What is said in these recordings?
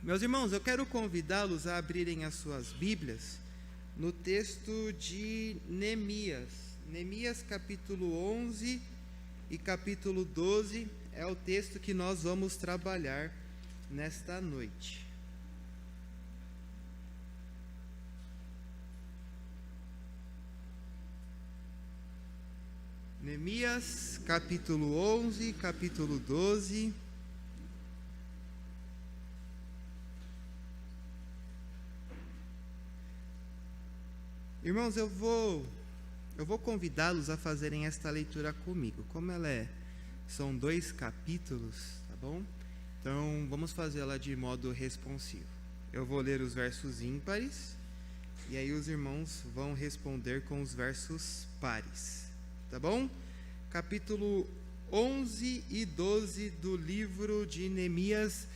Meus irmãos, eu quero convidá-los a abrirem as suas Bíblias no texto de Neemias. Neemias capítulo 11 e capítulo 12 é o texto que nós vamos trabalhar nesta noite. Neemias capítulo 11, capítulo 12... Irmãos, eu vou convidá-los a fazerem esta leitura comigo. Como são 2 capítulos, tá bom? Então, vamos fazê-la de modo responsivo. Eu vou ler os versos ímpares e aí os irmãos vão responder com os versos pares, tá bom? Capítulo 11 e 12 do livro de Neemias,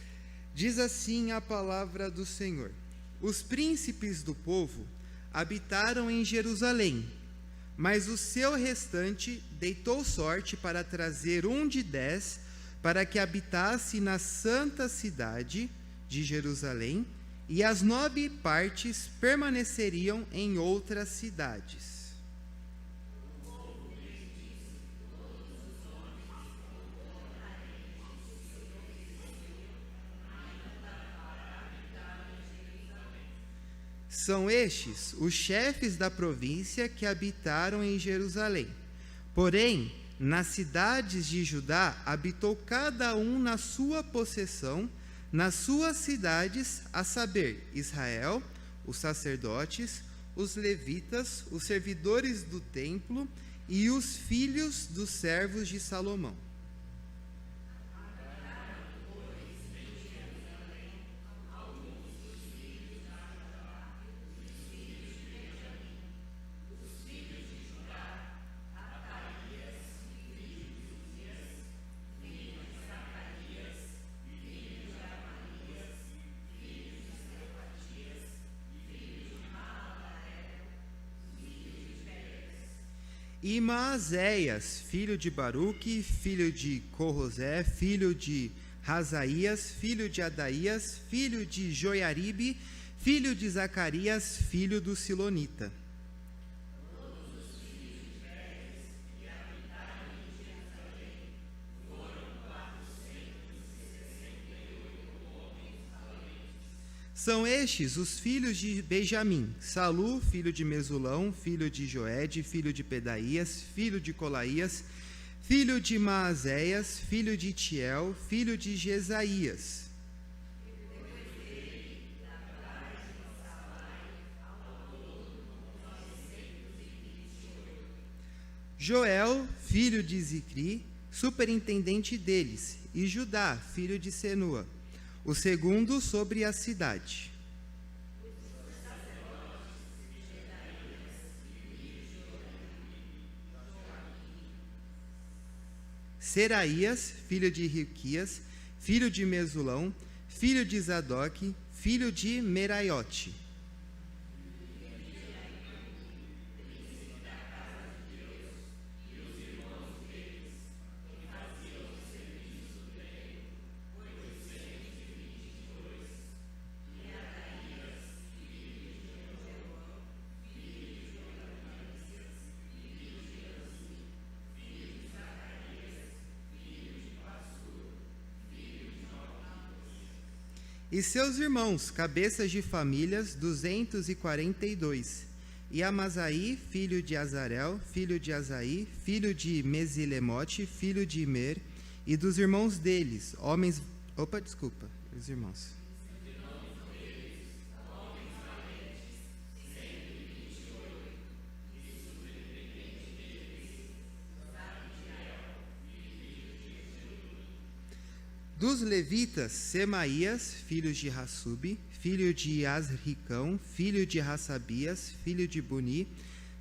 diz assim a palavra do Senhor: Os príncipes do povo habitaram em Jerusalém, mas o seu restante deitou sorte para trazer um de 10 para que habitasse na santa cidade de Jerusalém, e as 9 partes permaneceriam em outras cidades. São estes os chefes da província que habitaram em Jerusalém. Porém, nas cidades de Judá habitou cada um na sua possessão, nas suas cidades, a saber, Israel, os sacerdotes, os levitas, os servidores do templo e os filhos dos servos de Salomão. E Maazéias, filho de Baruque, filho de Corrosé, filho de Razaías, filho de Adaías, filho de Joiaribe, filho de Zacarias, filho do Silonita. São estes os filhos de Benjamim: Salu, filho de Mesulão, filho de Joede, filho de Pedaías, filho de Colaías, filho de Maazéias, filho de Tiel, filho de Jesaías. Joel, filho de Zicri, superintendente deles, e Judá, filho de Senua, o segundo sobre a cidade. Seraías, filho de Hilquias, filho de Mesulão, filho de Zadoque, filho de Meraiote. E seus irmãos, cabeças de famílias, 242. E Amasaí, filho de Azarel, filho de Azaí, filho de Mesilemote, filho de Imer, e dos irmãos deles, homens... os irmãos. Dos levitas, Semaías, filho de Hassube, filho de Asricão, filho de Hassabias, filho de Buni,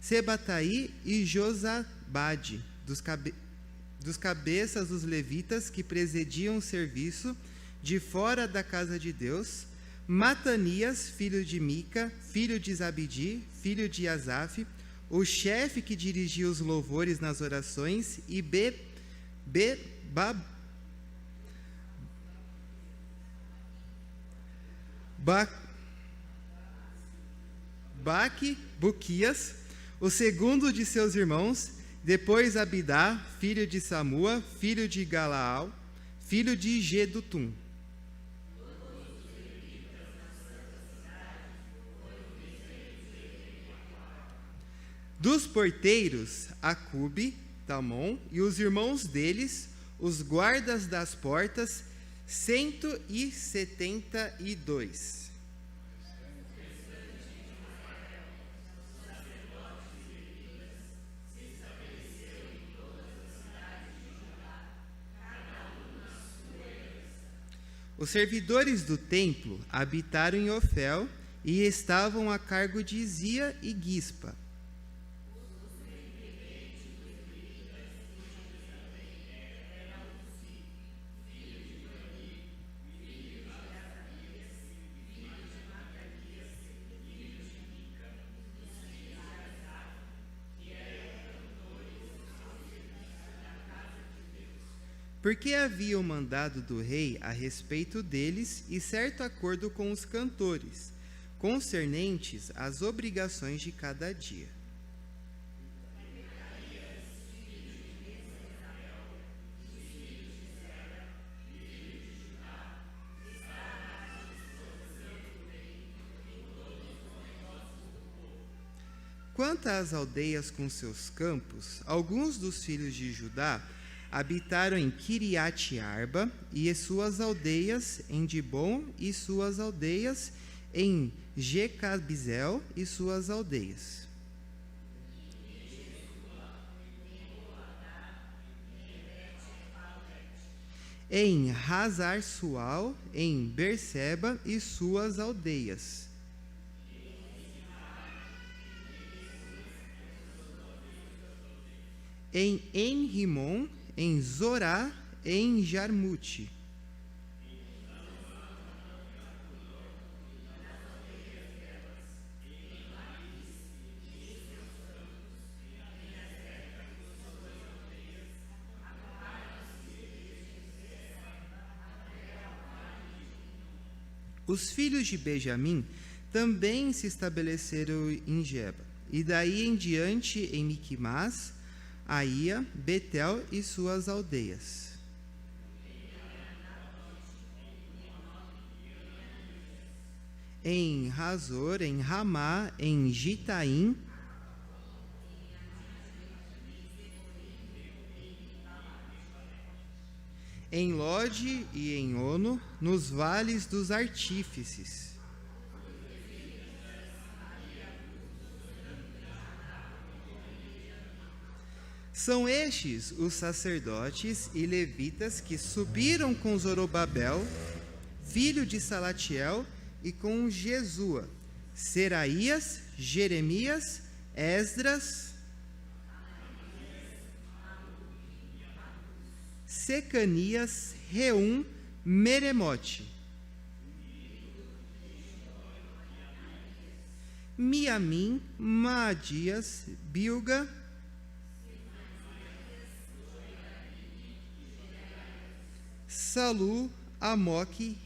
Sebataí e Josabade, dos cabeças dos levitas que presidiam o serviço de fora da casa de Deus, Matanias, filho de Mica, filho de Zabdi, filho de Asaf, o chefe que dirigia os louvores nas orações, e Buquias, o segundo de seus irmãos, depois Abidá, filho de Samua, filho de Galaal, filho de Gedutum. Dos porteiros, Acube, Talmon e os irmãos deles, os guardas das portas, 172. Os servidores do templo habitaram em Ofel e estavam a cargo de Zia e Gispa. Porque havia o mandado do rei a respeito deles e certo acordo com os cantores, concernentes às obrigações de cada dia. Quanto às aldeias com seus campos, alguns dos filhos de Judá habitaram em Kiriat-Arba e suas aldeias, em Dibon e suas aldeias, em Jecabizel e suas aldeias. Em Hazar-Sual, em Berseba e suas aldeias. Em En-Rimon, em Zorá, em Jarmute. Os filhos de Benjamim também se estabeleceram em Geba, e daí em diante em Miquimás, Aia, Betel e suas aldeias. Em Razor, em Ramá, em Gitaim, em Lode e em Ono, nos vales dos artífices. São estes os sacerdotes e levitas que subiram com Zorobabel, filho de Salatiel, e com Jesua, Seraías, Jeremias, Esdras, Secanias, Reum, Meremote, Miamim, Maadias, Bilga, Salu, Amoque,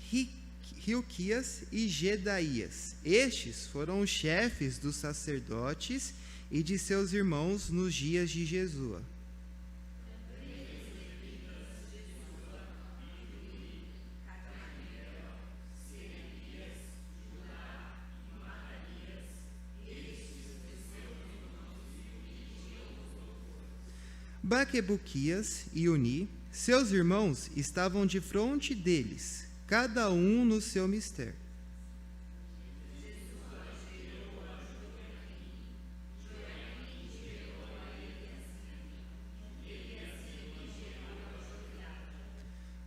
Hilquias e Gedaías. Estes foram os chefes dos sacerdotes e de seus irmãos nos dias de Jesua. Baquebuquias e Uni, seus irmãos, estavam de fronte deles, cada um no seu mistério.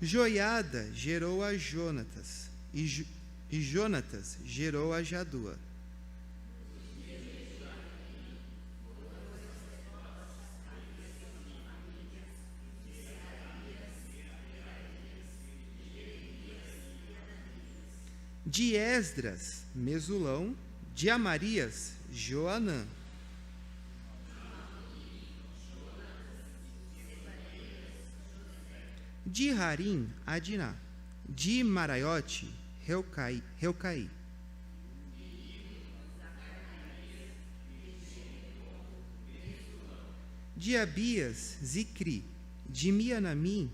Joiada gerou a Jonatas, e Jonatas gerou a Jadua. De Esdras, Mesulão. De Amarias, Joanã. De Harim, Adiná. De Maraiote, Reucaí. De Abias, Zicri. De Mianamim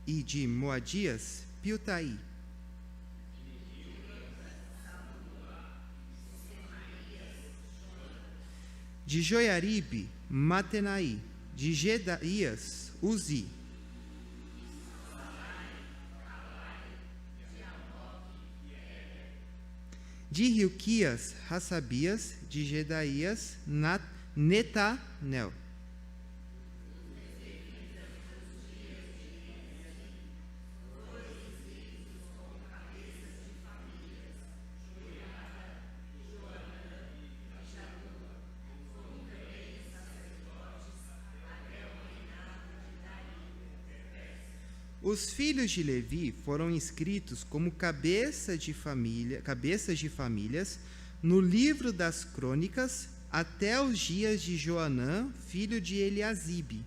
e de Moadias, Piltaí. De Joiaribe, Matenaí. De Gedaías, Uzi. De Hilquias, Hassabias. De Gedaías, Netanel. Os filhos de Levi foram inscritos como cabeças de famílias no livro das crônicas até os dias de Joanã, filho de Eliasibe.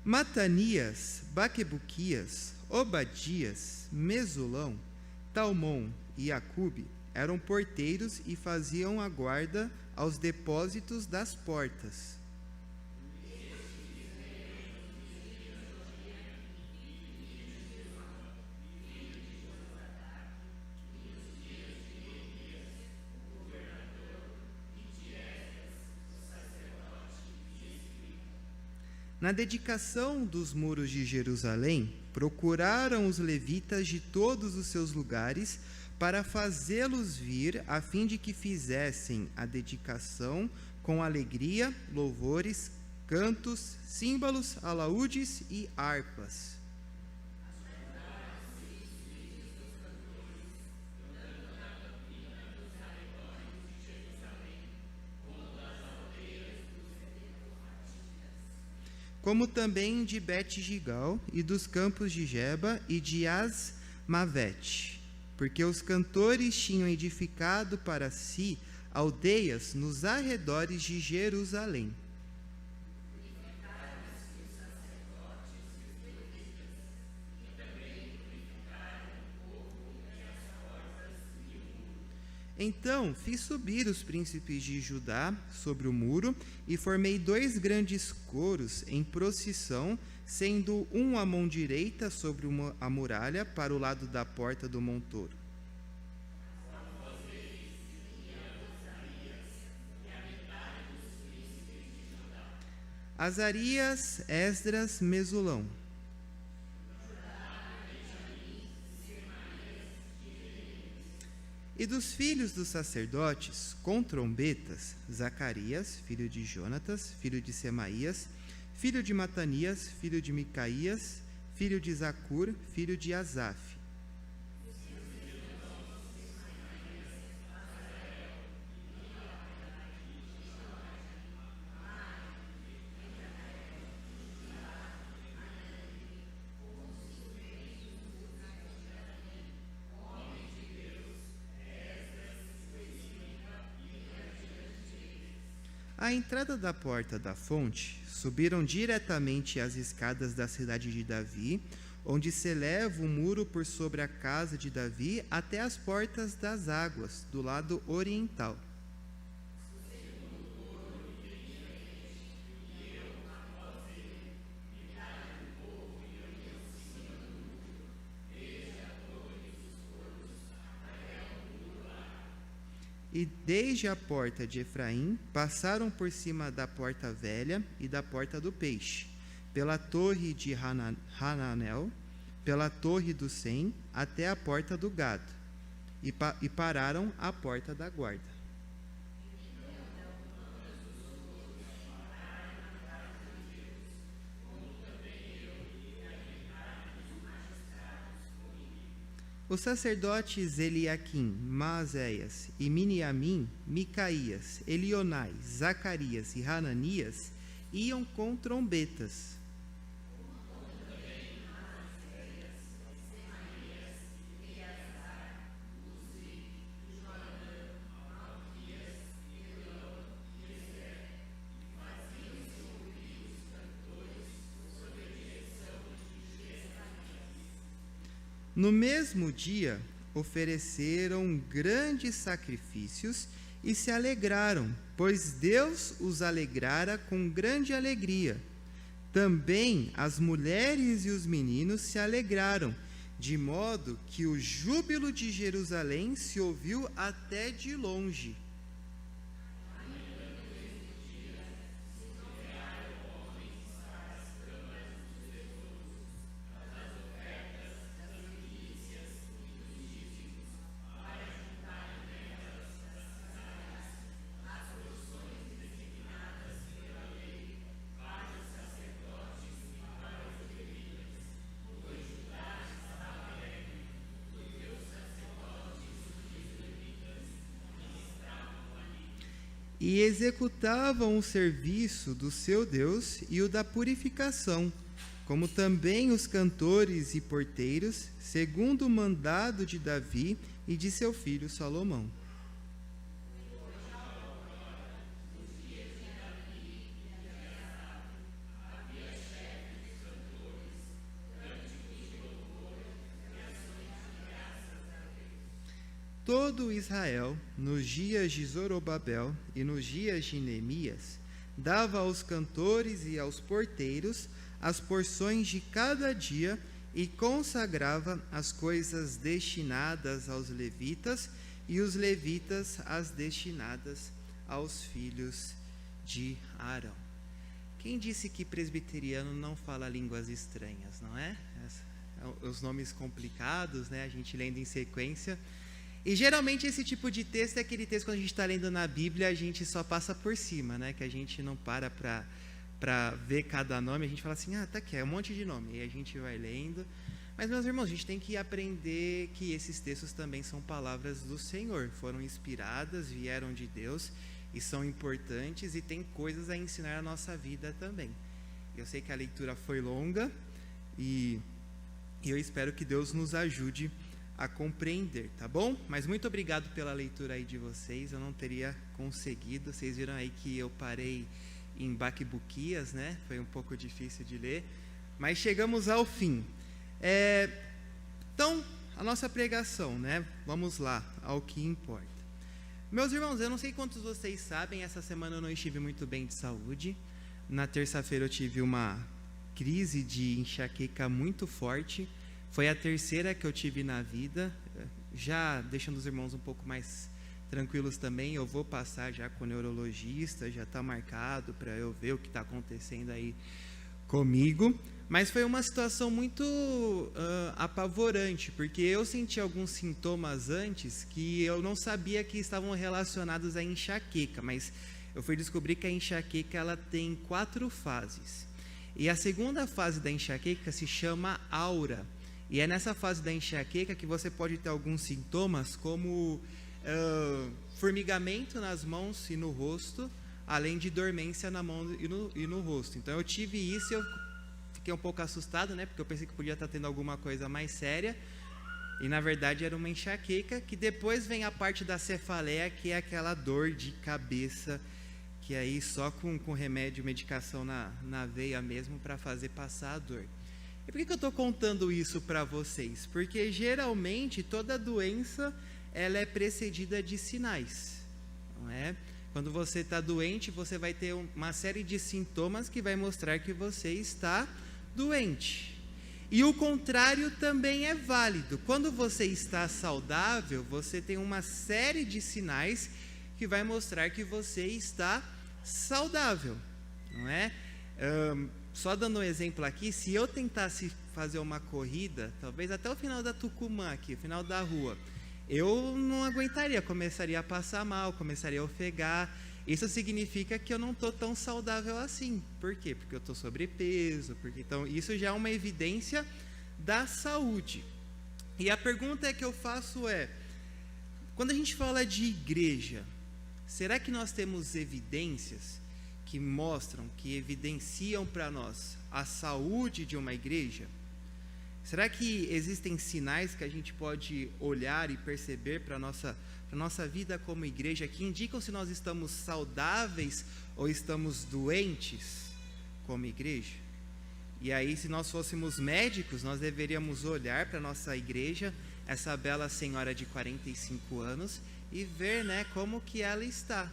Matanias, Baquebuquias, Obadias, Mesulão, Talmon e Acube eram porteiros e faziam a guarda aos depósitos das portas. Na dedicação dos muros de Jerusalém, procuraram os levitas de todos os seus lugares para fazê-los vir, a fim de que fizessem a dedicação com alegria, louvores, cantos, símbolos, alaúdes e harpas. Como também de Bet-Gigal e dos campos de Geba e de Asmavete, porque os cantores tinham edificado para si aldeias nos arredores de Jerusalém. Então fiz subir os príncipes de Judá sobre o muro e formei 2 grandes coros em procissão, sendo um à mão direita sobre a muralha para o lado da porta do montouro. Azarias, Esdras, Mesulão. E dos filhos dos sacerdotes, com trombetas, Zacarias, filho de Jonatas, filho de Semaías, filho de Matanias, filho de Micaías, filho de Zacur, filho de Asaf. À entrada da porta da fonte, subiram diretamente as escadas da cidade de Davi, onde se eleva o muro por sobre a casa de Davi até as portas das águas, do lado oriental. E desde a porta de Efraim, passaram por cima da porta velha e da porta do peixe, pela torre de Hananel, pela torre do Sem, até a porta do gado, e pararam à porta da guarda. Os sacerdotes Eliaquim, Maazéias e Miniamim, Micaías, Elionai, Zacarias e Hananias iam com trombetas. No mesmo dia, ofereceram grandes sacrifícios e se alegraram, pois Deus os alegrara com grande alegria. Também as mulheres e os meninos se alegraram, de modo que o júbilo de Jerusalém se ouviu até de longe. E executavam o serviço do seu Deus e o da purificação, como também os cantores e porteiros, segundo o mandado de Davi e de seu filho Salomão. Todo Israel, nos dias de Zorobabel e nos dias de Neemias, dava aos cantores e aos porteiros as porções de cada dia e consagrava as coisas destinadas aos levitas e os levitas as destinadas aos filhos de Arão. Quem disse que presbiteriano não fala línguas estranhas, não é? Os nomes complicados, né? A gente lendo em sequência. E geralmente esse tipo de texto é aquele texto quando a gente está lendo na Bíblia, a gente só passa por cima, né? Que a gente não para ver cada nome, a gente fala assim, tá aqui, é um monte de nome, e a gente vai lendo. Mas, meus irmãos, a gente tem que aprender que esses textos também são palavras do Senhor, foram inspiradas, vieram de Deus, e são importantes, e tem coisas a ensinar na nossa vida também. Eu sei que a leitura foi longa, e eu espero que Deus nos ajude a compreender, tá bom? Mas muito obrigado pela leitura aí de vocês, eu não teria conseguido, vocês viram aí que eu parei em Baquibuquias, né? Foi um pouco difícil de ler, mas chegamos ao fim. Então, a nossa pregação, né? Vamos lá, ao que importa. Meus irmãos, eu não sei quantos vocês sabem, essa semana eu não estive muito bem de saúde. Na terça-feira eu tive uma crise de enxaqueca muito forte. Foi a terceira que eu tive na vida, já deixando os irmãos um pouco mais tranquilos também, eu vou passar já com o neurologista, já está marcado para eu ver o que está acontecendo aí comigo, mas foi uma situação muito apavorante, porque eu senti alguns sintomas antes que eu não sabia que estavam relacionados à enxaqueca, mas eu fui descobrir que a enxaqueca ela tem 4 fases, e a segunda fase da enxaqueca se chama aura. E é nessa fase da enxaqueca que você pode ter alguns sintomas como formigamento nas mãos e no rosto, além de dormência na mão e no rosto. Então eu tive isso e eu fiquei um pouco assustado, né? Porque eu pensei que podia estar tendo alguma coisa mais séria. E na verdade era uma enxaqueca, que depois vem a parte da cefaleia, que é aquela dor de cabeça, que aí só com remédio, medicação na veia mesmo para fazer passar a dor. E por que eu estou contando isso para vocês? Porque geralmente toda doença ela é precedida de sinais, não é? Quando você está doente, você vai ter uma série de sintomas que vai mostrar que você está doente. E o contrário também é válido. Quando você está saudável, você tem uma série de sinais que vai mostrar que você está saudável, não é? Só dando um exemplo aqui, se eu tentasse fazer uma corrida, talvez até o final da Tucumã aqui, o final da rua, eu não aguentaria, começaria a passar mal, começaria a ofegar. Isso significa que eu não estou tão saudável assim. Por quê? Porque eu estou sobrepeso, então isso já é uma evidência da saúde. E a pergunta que eu faço é, quando a gente fala de igreja, será que nós temos evidências que mostram, que evidenciam para nós a saúde de uma igreja? Será que existem sinais que a gente pode olhar e perceber para a nossa vida como igreja, que indicam se nós estamos saudáveis ou estamos doentes como igreja? E aí, se nós fôssemos médicos, nós deveríamos olhar para a nossa igreja, essa bela senhora de 45 anos, e ver, né, como que ela está.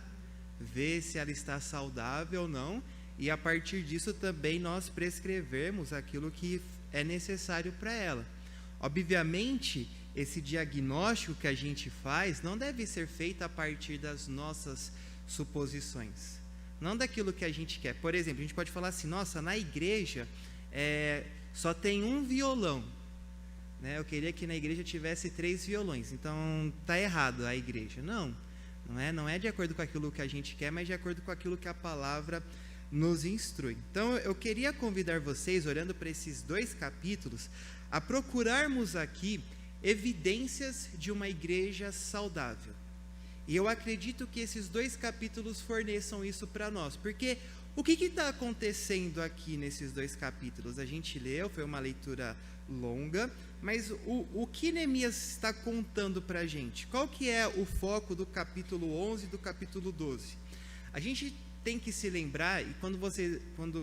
Ver se ela está saudável ou não, e a partir disso também nós prescrevermos aquilo que é necessário para ela. Obviamente, esse diagnóstico que a gente faz não deve ser feito a partir das nossas suposições, não daquilo que a gente quer. Por exemplo, a gente pode falar assim, nossa, na igreja só tem um violão, né? Eu queria que na igreja tivesse 3 violões, então está errado a igreja. Não é de acordo com aquilo que a gente quer, mas de acordo com aquilo que a palavra nos instrui. Então eu queria convidar vocês, olhando para esses 2 capítulos, a procurarmos aqui evidências de uma igreja saudável. E eu acredito que esses 2 capítulos forneçam isso para nós, porque o que está acontecendo aqui nesses 2 capítulos? A gente leu, foi uma leitura longa, mas o que Neemias está contando para a gente? Qual que é o foco do capítulo 11 e do capítulo 12? A gente tem que se lembrar, e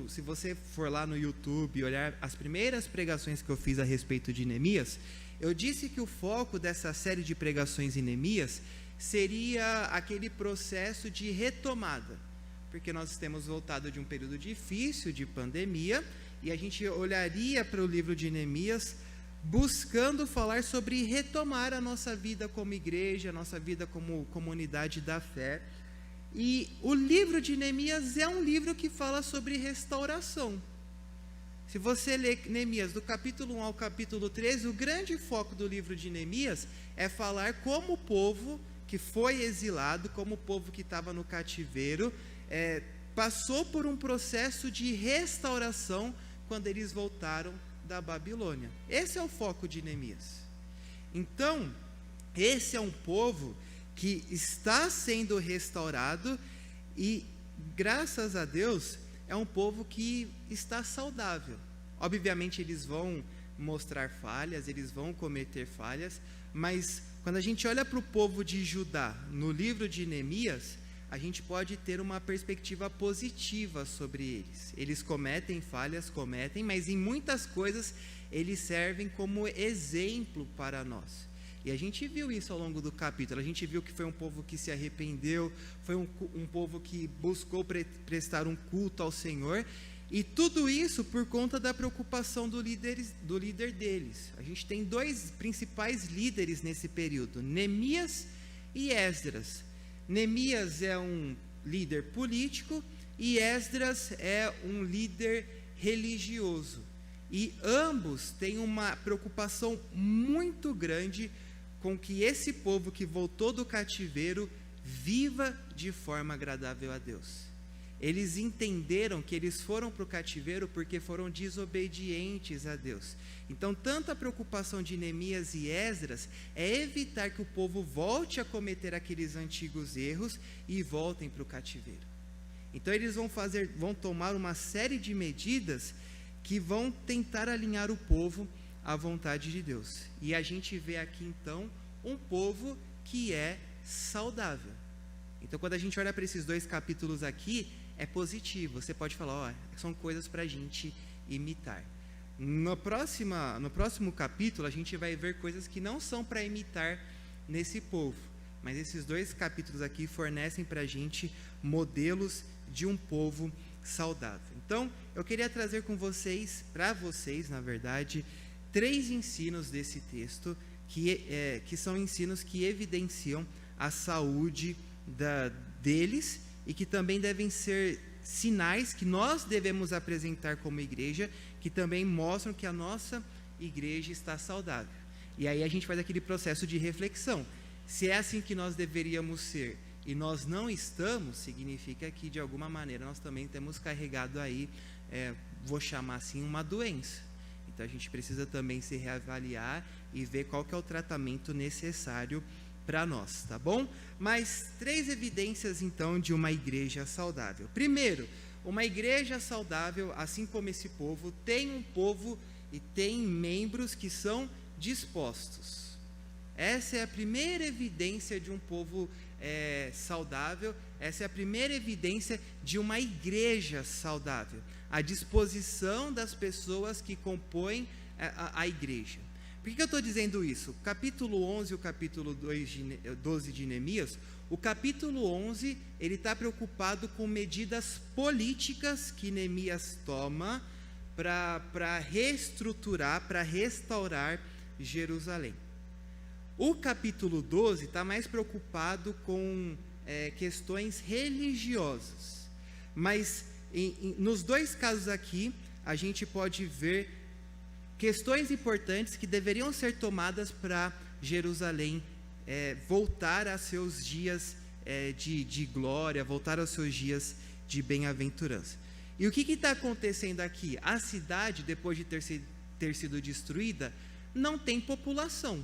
se você for lá no YouTube e olhar as primeiras pregações que eu fiz a respeito de Neemias, eu disse que o foco dessa série de pregações em Neemias seria aquele processo de retomada, porque nós temos voltado de um período difícil de pandemia, e a gente olharia para o livro de Neemias buscando falar sobre retomar a nossa vida como igreja, a nossa vida como comunidade da fé. E o livro de Neemias é um livro que fala sobre restauração. Se você ler Neemias do capítulo 1 ao capítulo 13, o grande foco do livro de Neemias é falar como o povo que foi exilado, como o povo que estava no cativeiro, passou por um processo de restauração quando eles voltaram da Babilônia. Esse é o foco de Neemias. Então, esse é um povo que está sendo restaurado e, graças a Deus, é um povo que está saudável. Obviamente, eles vão mostrar falhas, eles vão cometer falhas, mas quando a gente olha para o povo de Judá no livro de Neemias, a gente pode ter uma perspectiva positiva sobre eles. Eles cometem falhas, mas em muitas coisas eles servem como exemplo para nós. E a gente viu isso ao longo do capítulo. A gente viu que foi um povo que se arrependeu, foi um povo que buscou prestar um culto ao Senhor, e tudo isso por conta da preocupação do líder deles. A gente tem 2 principais líderes nesse período, Neemias e Esdras. Neemias é um líder político e Esdras é um líder religioso. E ambos têm uma preocupação muito grande com que esse povo que voltou do cativeiro viva de forma agradável a Deus. Eles entenderam que eles foram para o cativeiro porque foram desobedientes a Deus. Então, tanto a preocupação de Neemias e Esdras é evitar que o povo volte a cometer aqueles antigos erros e voltem para o cativeiro. Então, eles vão tomar uma série de medidas que vão tentar alinhar o povo à vontade de Deus. E a gente vê aqui, então, um povo que é saudável. Então, quando a gente olha para esses 2 capítulos aqui, é positivo. Você pode falar, são coisas para a gente imitar. No próximo capítulo, a gente vai ver coisas que não são para imitar nesse povo. Mas esses 2 capítulos aqui fornecem para a gente modelos de um povo saudável. Então, eu queria trazer para vocês, na verdade, 3 ensinos desse texto, que são ensinos que evidenciam a saúde deles, e que também devem ser sinais que nós devemos apresentar como igreja, que também mostram que a nossa igreja está saudável. E aí a gente faz aquele processo de reflexão. Se é assim que nós deveríamos ser e nós não estamos, significa que de alguma maneira nós também temos carregado aí, vou chamar assim, uma doença. Então a gente precisa também se reavaliar e ver qual que é o tratamento necessário para nós, tá bom? Mas 3 evidências então de uma igreja saudável. Primeiro, uma igreja saudável, assim como esse povo, tem um povo e tem membros que são dispostos. Essa é a primeira evidência de um povo saudável, essa é a primeira evidência de uma igreja saudável, a disposição das pessoas que compõem a igreja. Por que eu estou dizendo isso? O capítulo 11 e o capítulo 12 de Neemias, o capítulo 11, ele está preocupado com medidas políticas que Neemias toma para reestruturar, para restaurar Jerusalém. O capítulo 12 está mais preocupado com questões religiosas, mas nos 2 casos aqui, a gente pode ver questões importantes que deveriam ser tomadas para Jerusalém voltar a seus dias de glória, voltar aos seus dias de bem-aventurança. E o que está acontecendo aqui? A cidade, depois de ter sido destruída, não tem população.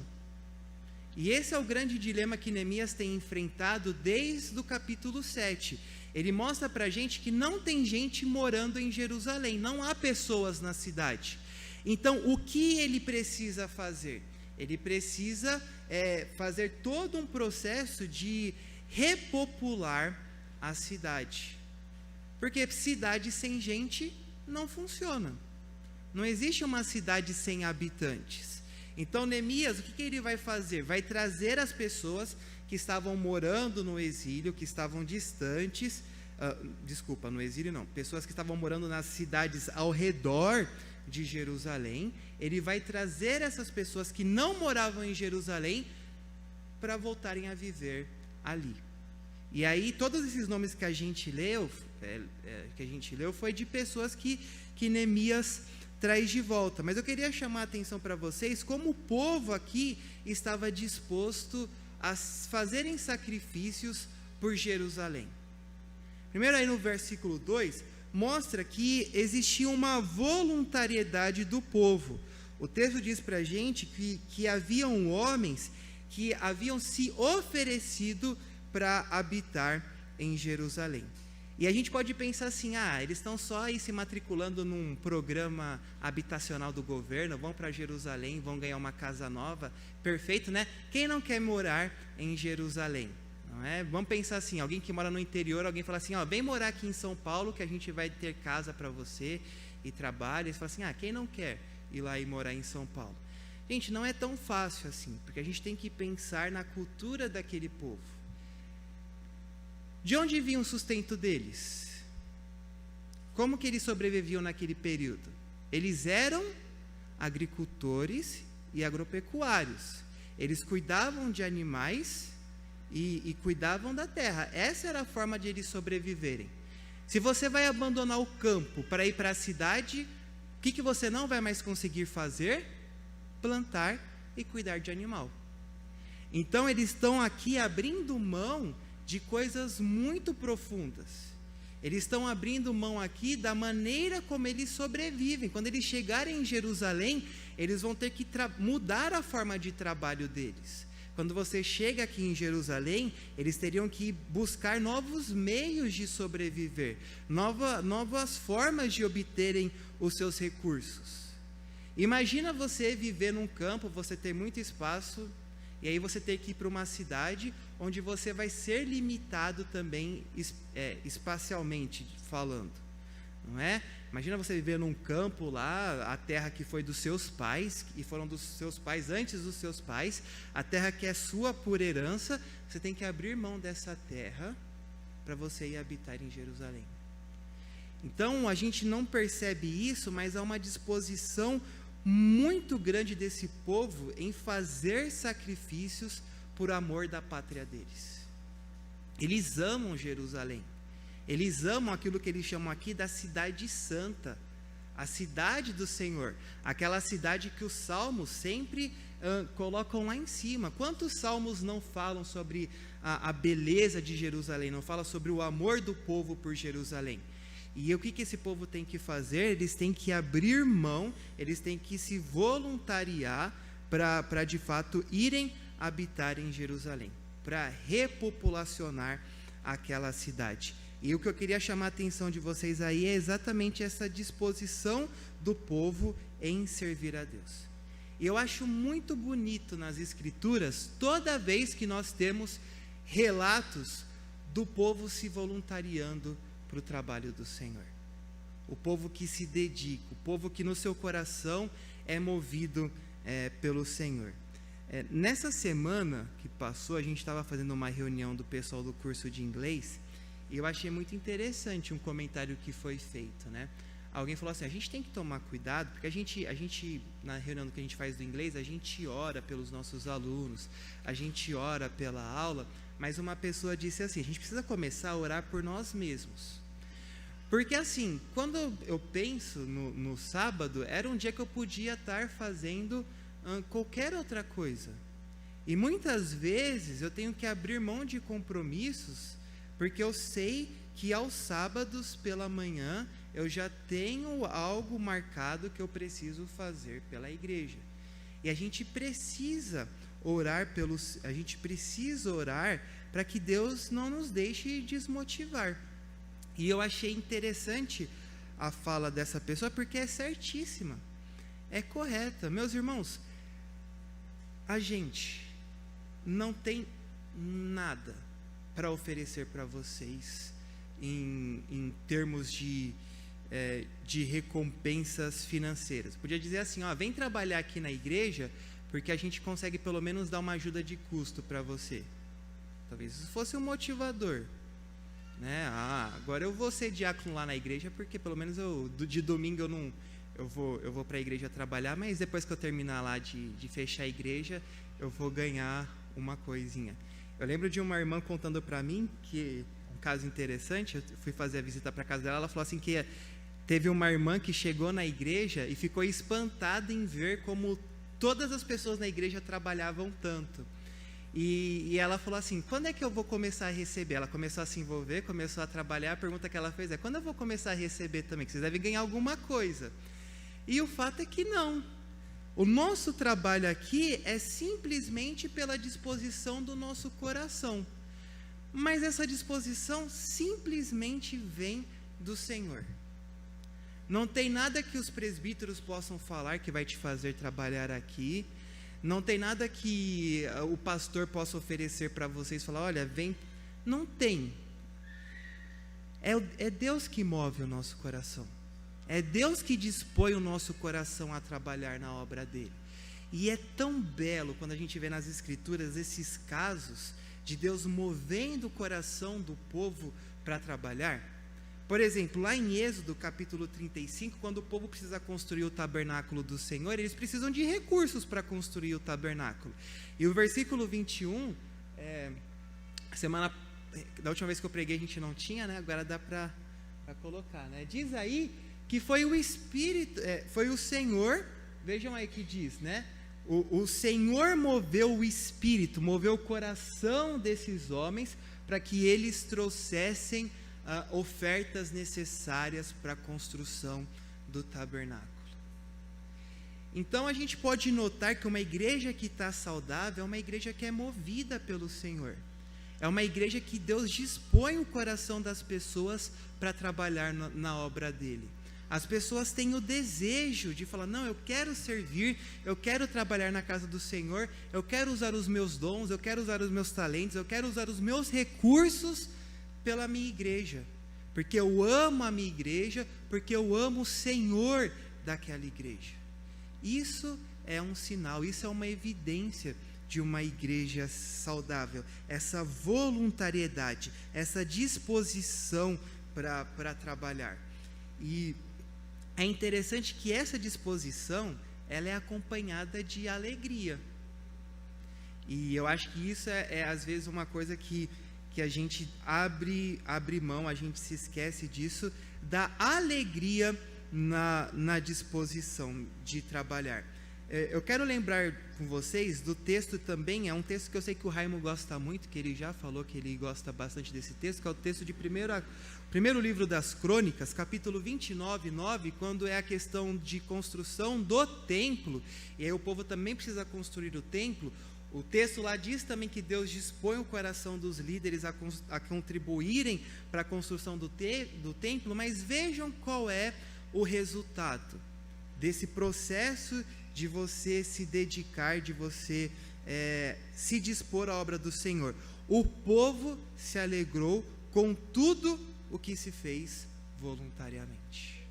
E esse é o grande dilema que Neemias tem enfrentado desde o capítulo 7. Ele mostra para a gente que não tem gente morando em Jerusalém, não há pessoas na cidade. Então, o que ele precisa fazer? Ele precisa fazer todo um processo de repopular a cidade. Porque cidade sem gente não funciona. Não existe uma cidade sem habitantes. Então, Neemias, o que ele vai fazer? Vai trazer as pessoas que estavam morando no exílio, que estavam distantes, no exílio não, pessoas que estavam morando nas cidades ao redor de Jerusalém. Ele vai trazer essas pessoas que não moravam em Jerusalém para voltarem a viver ali. E aí, todos esses nomes que a gente leu, foi de pessoas que Neemias traz de volta. Mas eu queria chamar a atenção para vocês como o povo aqui estava disposto a fazerem sacrifícios por Jerusalém. Primeiro aí no versículo 2, mostra que existia uma voluntariedade do povo. O texto diz para a gente que haviam homens que haviam se oferecido para habitar em Jerusalém. E a gente pode pensar assim, eles estão só aí se matriculando num programa habitacional do governo, vão para Jerusalém, vão ganhar uma casa nova, perfeito, né? Quem não quer morar em Jerusalém? Não é? Vamos pensar assim, alguém que mora no interior, alguém fala assim, vem morar aqui em São Paulo que a gente vai ter casa para você e trabalho. E você fala assim, quem não quer ir lá e morar em São Paulo? Gente, não é tão fácil assim, porque a gente tem que pensar na cultura daquele povo. De onde vinha o sustento deles? Como que eles sobreviviam naquele período? Eles eram agricultores e agropecuários. Eles cuidavam de animais e cuidavam da terra. Essa era a forma de eles sobreviverem. Se você vai abandonar o campo para ir para a cidade, o que você não vai mais conseguir fazer? Plantar e cuidar de animal. Então eles estão aqui abrindo mão de coisas muito profundas. Eles estão abrindo mão aqui da maneira como eles sobrevivem. Quando eles chegarem em Jerusalém, eles vão ter que mudar a forma de trabalho deles. Quando você chega aqui em Jerusalém, eles teriam que buscar novos meios de sobreviver, novas formas de obterem os seus recursos. Imagina você viver num campo, você ter muito espaço, e aí você ter que ir para uma cidade onde você vai ser limitado também espacialmente falando, não é? Imagina você viver num campo lá, a terra que foi dos seus pais, e foram dos seus pais antes dos seus pais, a terra que é sua por herança, você tem que abrir mão dessa terra para você ir habitar em Jerusalém. Então a gente não percebe isso, mas há uma disposição muito grande desse povo em fazer sacrifícios por amor da pátria deles. Eles amam Jerusalém. Eles amam aquilo que eles chamam aqui da cidade santa, a cidade do Senhor, aquela cidade que os salmos sempre colocam lá em cima. Quantos salmos não falam sobre a beleza de Jerusalém, não falam sobre o amor do povo por Jerusalém? E o que esse povo tem que fazer? Eles têm que abrir mão, eles têm que se voluntariar para de fato irem habitar em Jerusalém, para repopulacionar aquela cidade. E o que eu queria chamar a atenção de vocês aí é exatamente essa disposição do povo em servir a Deus. E eu acho muito bonito nas Escrituras, toda vez que nós temos relatos do povo se voluntariando para o trabalho do Senhor. O povo que se dedica, o povo que no seu coração é movido pelo Senhor. Nessa semana que passou, a gente estava fazendo uma reunião do pessoal do curso de inglês, e eu achei muito interessante um comentário que foi feito, né? Alguém falou assim, a gente tem que tomar cuidado, porque a gente na reunião que a gente faz do inglês, a gente ora pelos nossos alunos, a gente ora pela aula, mas uma pessoa disse assim, a gente precisa começar a orar por nós mesmos. Porque assim, quando eu penso no sábado, era um dia que eu podia estar fazendo qualquer outra coisa. E muitas vezes eu tenho que abrir mão de compromissos, porque eu sei que aos sábados pela manhã eu já tenho algo marcado que eu preciso fazer pela igreja. E a gente precisa orar para que Deus não nos deixe desmotivar. E eu achei interessante a fala dessa pessoa, porque é certíssima, é correta. Meus irmãos, a gente não tem nada para oferecer para vocês em termos de recompensas financeiras. Podia dizer assim, vem trabalhar aqui na igreja, porque a gente consegue pelo menos dar uma ajuda de custo para você. Talvez isso fosse um motivador, né? Agora eu vou ser diácono lá na igreja, porque pelo menos de domingo eu vou para a igreja trabalhar, mas depois que eu terminar lá de fechar a igreja, eu vou ganhar uma coisinha. Eu lembro de uma irmã contando para mim que um caso interessante. Eu fui fazer a visita para casa dela, ela falou assim que teve uma irmã que chegou na igreja e ficou espantada em ver como todas as pessoas na igreja trabalhavam tanto. E ela falou assim, quando é que eu vou começar a receber? Ela começou a se envolver, começou a trabalhar. A pergunta que ela fez é, quando eu vou começar a receber também? Que vocês devem ganhar alguma coisa. E o fato é que não. O nosso trabalho aqui é simplesmente pela disposição do nosso coração. Mas essa disposição simplesmente vem do Senhor. Não tem nada que os presbíteros possam falar que vai te fazer trabalhar aqui. Não tem nada que o pastor possa oferecer para vocês, falar, olha, vem. Não tem. É Deus que move o nosso coração. É Deus que dispõe o nosso coração a trabalhar na obra dele. E é tão belo quando a gente vê nas Escrituras esses casos de Deus movendo o coração do povo para trabalhar. Por exemplo, lá em Êxodo capítulo 35, quando o povo precisa construir o tabernáculo do Senhor, eles precisam de recursos para construir o tabernáculo. E o versículo 21, da última vez que eu preguei a gente não tinha, né? Agora dá para colocar, né? Diz aí que foi o Espírito, foi o Senhor, vejam aí que diz, né? O Senhor moveu o Espírito, moveu o coração desses homens para que eles trouxessem ofertas necessárias para a construção do tabernáculo. Então a gente pode notar que uma igreja que está saudável é uma igreja que é movida pelo Senhor. É uma igreja que Deus dispõe o coração das pessoas para trabalhar na obra dele. As pessoas têm o desejo de falar, não, eu quero servir, eu quero trabalhar na casa do Senhor, eu quero usar os meus dons, eu quero usar os meus talentos, eu quero usar os meus recursos pela minha igreja, porque eu amo a minha igreja, porque eu amo o Senhor daquela igreja. Isso é um sinal, isso é uma evidência de uma igreja saudável, essa voluntariedade, essa disposição para trabalhar. E é interessante que essa disposição, ela é acompanhada de alegria. E eu acho que isso é às vezes uma coisa que a gente abre mão, a gente se esquece disso, da alegria na disposição de trabalhar. Eu quero lembrar com vocês do texto também, é um texto que eu sei que o Raimo gosta muito, que ele já falou que ele gosta bastante desse texto, que é o texto de primeiro livro das Crônicas, capítulo 29, 9, quando é a questão de construção do templo, e aí o povo também precisa construir o templo. O texto lá diz também que Deus dispõe o coração dos líderes a contribuírem para a construção do templo, mas vejam qual é o resultado desse processo de você se dedicar, de você se dispor à obra do Senhor. O povo se alegrou com tudo o que se fez voluntariamente,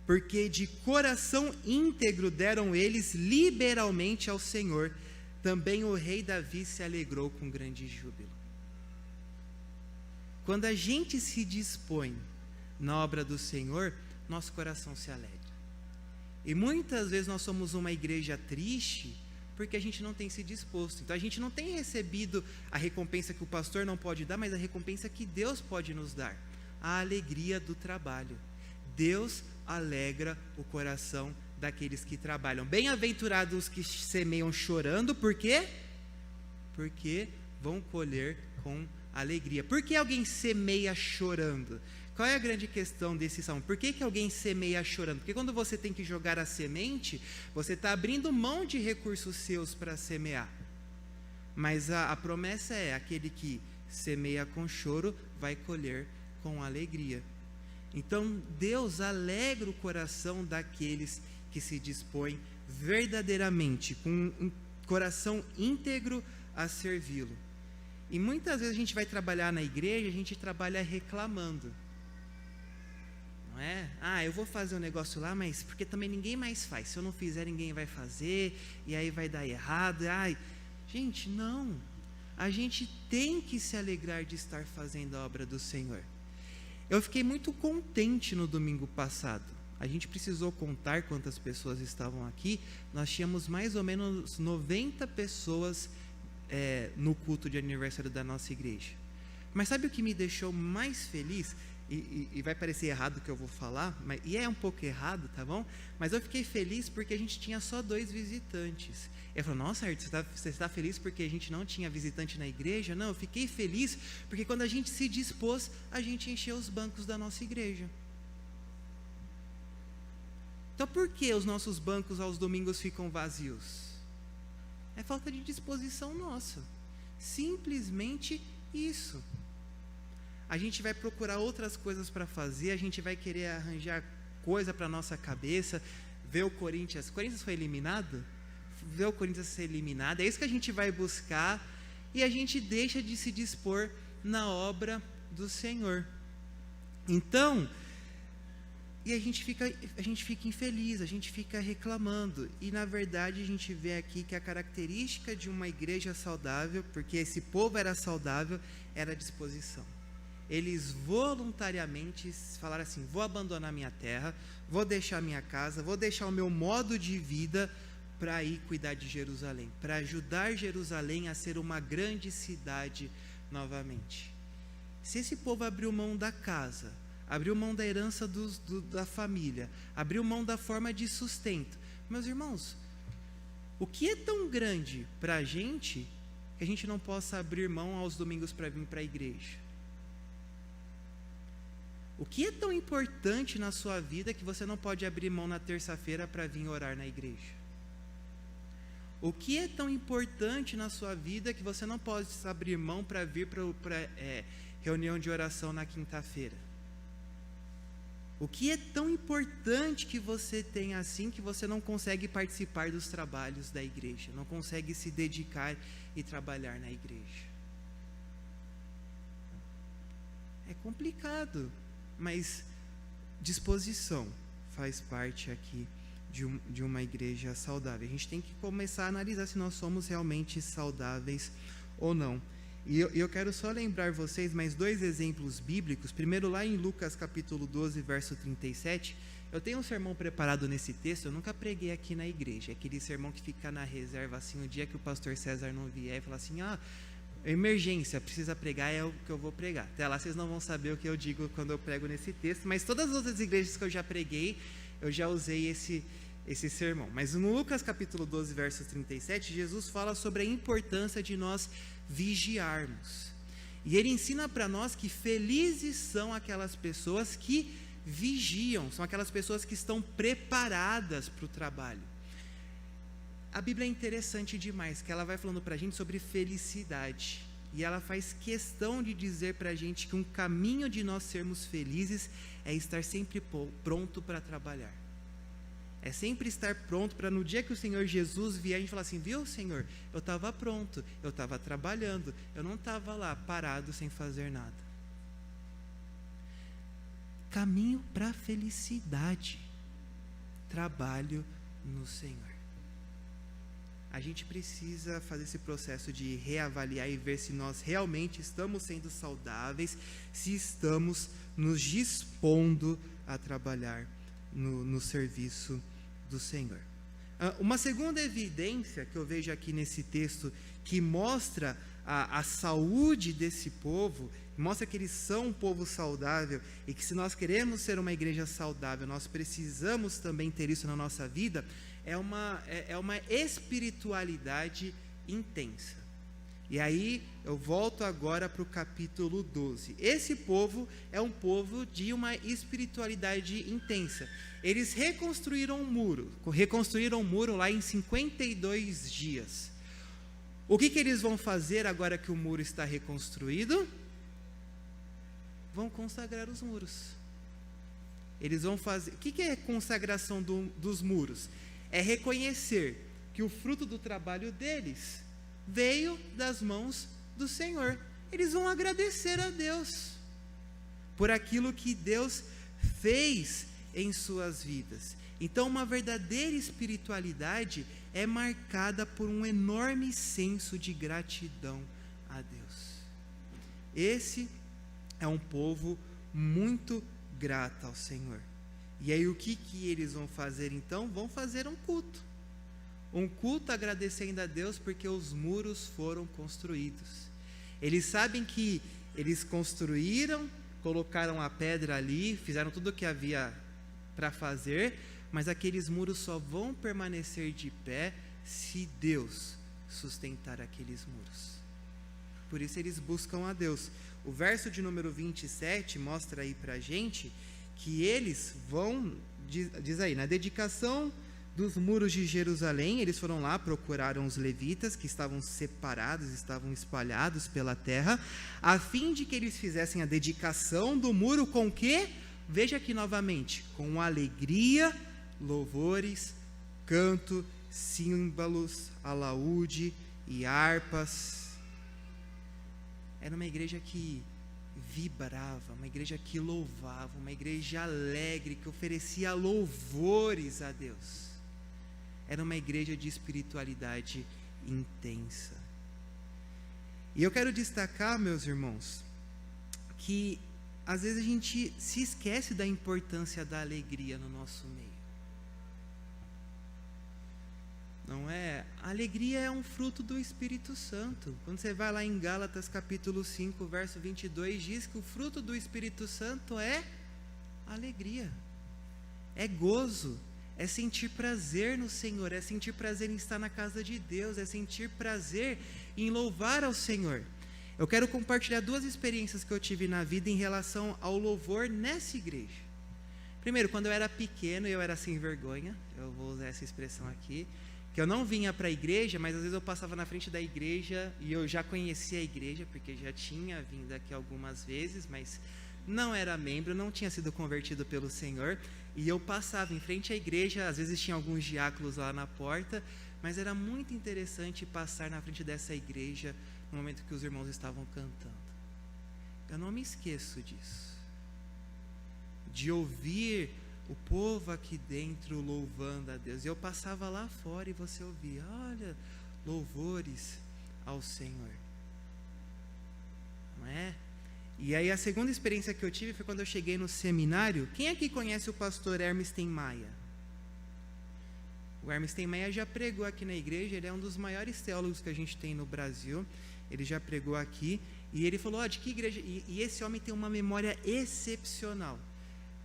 porque de coração íntegro deram eles liberalmente ao Senhor. Também o rei Davi se alegrou com grande júbilo. Quando a gente se dispõe na obra do Senhor, nosso coração se alegra. E muitas vezes nós somos uma igreja triste porque a gente não tem se disposto. Então a gente não tem recebido a recompensa que o pastor não pode dar, mas a recompensa que Deus pode nos dar, a alegria do trabalho. Deus alegra o coração daqueles que trabalham. Bem-aventurados os que semeiam chorando, por quê? Porque vão colher com alegria. Por que alguém semeia chorando? Qual é a grande questão desse salmo? Por que alguém semeia chorando? Porque quando você tem que jogar a semente, você está abrindo mão de recursos seus para semear. Mas a promessa é: aquele que semeia com choro vai colher com alegria. Então Deus alegra o coração daqueles que se dispõem verdadeiramente, com um coração íntegro a servi-lo. E muitas vezes a gente vai trabalhar na igreja, a gente trabalha reclamando. Não é? Eu vou fazer um negócio lá, mas porque também ninguém mais faz. Se eu não fizer, ninguém vai fazer, e aí vai dar errado. Gente, não. A gente tem que se alegrar de estar fazendo a obra do Senhor. Eu fiquei muito contente no domingo passado. A gente precisou contar quantas pessoas estavam aqui. Nós tínhamos mais ou menos 90 pessoas no culto de aniversário da nossa igreja. Mas sabe o que me deixou mais feliz? E vai parecer errado o que eu vou falar, e é um pouco errado, tá bom? Mas eu fiquei feliz porque a gente tinha só 2 visitantes. Eu falei: nossa, Arthur, você está feliz porque a gente não tinha visitante na igreja? Não, eu fiquei feliz porque quando a gente se dispôs, a gente encheu os bancos da nossa igreja. Então por que os nossos bancos aos domingos ficam vazios? É falta de disposição nossa. Simplesmente isso. A gente vai procurar outras coisas para fazer, a gente vai querer arranjar coisa para a nossa cabeça, ver o Corinthians. O Corinthians foi eliminado? Ver o Corinthians ser eliminado, é isso que a gente vai buscar, e a gente deixa de se dispor na obra do Senhor. Então, e a gente fica infeliz, a gente fica reclamando, e na verdade a gente vê aqui que a característica de uma igreja saudável, porque esse povo era saudável, era a disposição. Eles voluntariamente falaram assim: vou abandonar minha terra, vou deixar minha casa, vou deixar o meu modo de vida para ir cuidar de Jerusalém, para ajudar Jerusalém a ser uma grande cidade novamente. Se esse povo abriu mão da casa, abriu mão da herança da família, abriu mão da forma de sustento, meus irmãos, o que é tão grande para a gente que a gente não possa abrir mão aos domingos para vir para a igreja? O que é tão importante na sua vida que você não pode abrir mão na terça-feira para vir orar na igreja? O que é tão importante na sua vida que você não pode abrir mão para vir para reunião de oração na quinta-feira? O que é tão importante que você tem assim que você não consegue participar dos trabalhos da igreja, não consegue se dedicar e trabalhar na igreja? É complicado, mas disposição faz parte aqui de uma igreja saudável. A gente tem que começar a analisar se nós somos realmente saudáveis ou não. E eu quero só lembrar vocês mais 2 exemplos bíblicos. Primeiro, lá em Lucas capítulo 12, verso 37, eu tenho um sermão preparado nesse texto, eu nunca preguei aqui na igreja, é aquele sermão que fica na reserva, assim, o dia que o pastor César não vier e falar assim: emergência, precisa pregar, é o que eu vou pregar. Até lá vocês não vão saber o que eu digo quando eu prego nesse texto, mas todas as outras igrejas que eu já preguei, eu já usei esse sermão. Mas no Lucas capítulo 12, verso 37, Jesus fala sobre a importância de nós vigiarmos. E ele ensina para nós que felizes são aquelas pessoas que vigiam, são aquelas pessoas que estão preparadas para o trabalho. A Bíblia é interessante demais, que ela vai falando para a gente sobre felicidade. E ela faz questão de dizer para a gente que um caminho de nós sermos felizes é estar sempre pronto para trabalhar. É sempre estar pronto para no dia que o Senhor Jesus vier, a gente falar assim, viu, Senhor, eu estava pronto, eu estava trabalhando, eu não estava lá parado sem fazer nada. Caminho para a felicidade, trabalho no Senhor. A gente precisa fazer esse processo de reavaliar e ver se nós realmente estamos sendo saudáveis, se estamos nos dispondo a trabalhar no serviço do Senhor. Uma segunda evidência que eu vejo aqui nesse texto, que mostra a saúde desse povo, mostra que eles são um povo saudável, e que se nós queremos ser uma igreja saudável, nós precisamos também ter isso na nossa vida, é uma espiritualidade intensa. E aí eu volto agora para o capítulo 12. Esse povo é um povo de uma espiritualidade intensa. Eles reconstruíram um muro lá em 52 dias. O que eles vão fazer agora que o muro está reconstruído? Vão consagrar os muros. Eles vão fazer... O que é consagração dos muros? É reconhecer que o fruto do trabalho deles veio das mãos do Senhor. Eles vão agradecer a Deus por aquilo que Deus fez em suas vidas. Então, uma verdadeira espiritualidade é marcada por um enorme senso de gratidão a Deus. Esse é um povo muito grato ao Senhor. E aí o que eles vão fazer então? Vão fazer um culto agradecendo a Deus porque os muros foram construídos. Eles sabem que eles construíram, colocaram a pedra ali, fizeram tudo o que havia para fazer, mas aqueles muros só vão permanecer de pé se Deus sustentar aqueles muros. Por isso eles buscam a Deus. O verso de número 27 mostra aí para a gente que eles vão, diz aí, na dedicação dos muros de Jerusalém, eles foram lá, procuraram os levitas que estavam separados, estavam espalhados pela terra, a fim de que eles fizessem a dedicação do muro com o quê? Veja aqui novamente, com alegria, louvores, canto, símbolos, alaúde e harpas. Era uma igreja que vibrava, uma igreja que louvava, uma igreja alegre, que oferecia louvores a Deus. Era uma igreja de espiritualidade intensa. E eu quero destacar, meus irmãos, que às vezes a gente se esquece da importância da alegria no nosso meio. Não é? A alegria é um fruto do Espírito Santo. Quando você vai lá em Gálatas capítulo 5, verso 22, diz que o fruto do Espírito Santo é alegria, é gozo, é sentir prazer no Senhor, é sentir prazer em estar na casa de Deus, é sentir prazer em louvar ao Senhor. Eu quero compartilhar duas experiências que eu tive na vida em relação ao louvor nessa igreja. Primeiro, quando eu era pequeno, eu era sem vergonha, eu vou usar essa expressão aqui, que eu não vinha para a igreja, mas às vezes eu passava na frente da igreja e eu já conhecia a igreja, porque já tinha vindo aqui algumas vezes, mas não era membro, não tinha sido convertido pelo Senhor, e eu passava em frente à igreja, às vezes tinha alguns diáconos lá na porta, mas era muito interessante passar na frente dessa igreja no momento que os irmãos estavam cantando. Eu não me esqueço disso, de ouvir o povo aqui dentro louvando a Deus. Eu passava lá fora e você ouvia, olha, louvores ao Senhor, não é? E aí a segunda experiência que eu tive foi quando eu cheguei no seminário. Quem aqui conhece o pastor Hermes Tenmaia? O Hermes Tenmaia já pregou aqui na igreja, ele é um dos maiores teólogos que a gente tem no Brasil, ele já pregou aqui, e ele falou, de que igreja? E esse homem tem uma memória excepcional.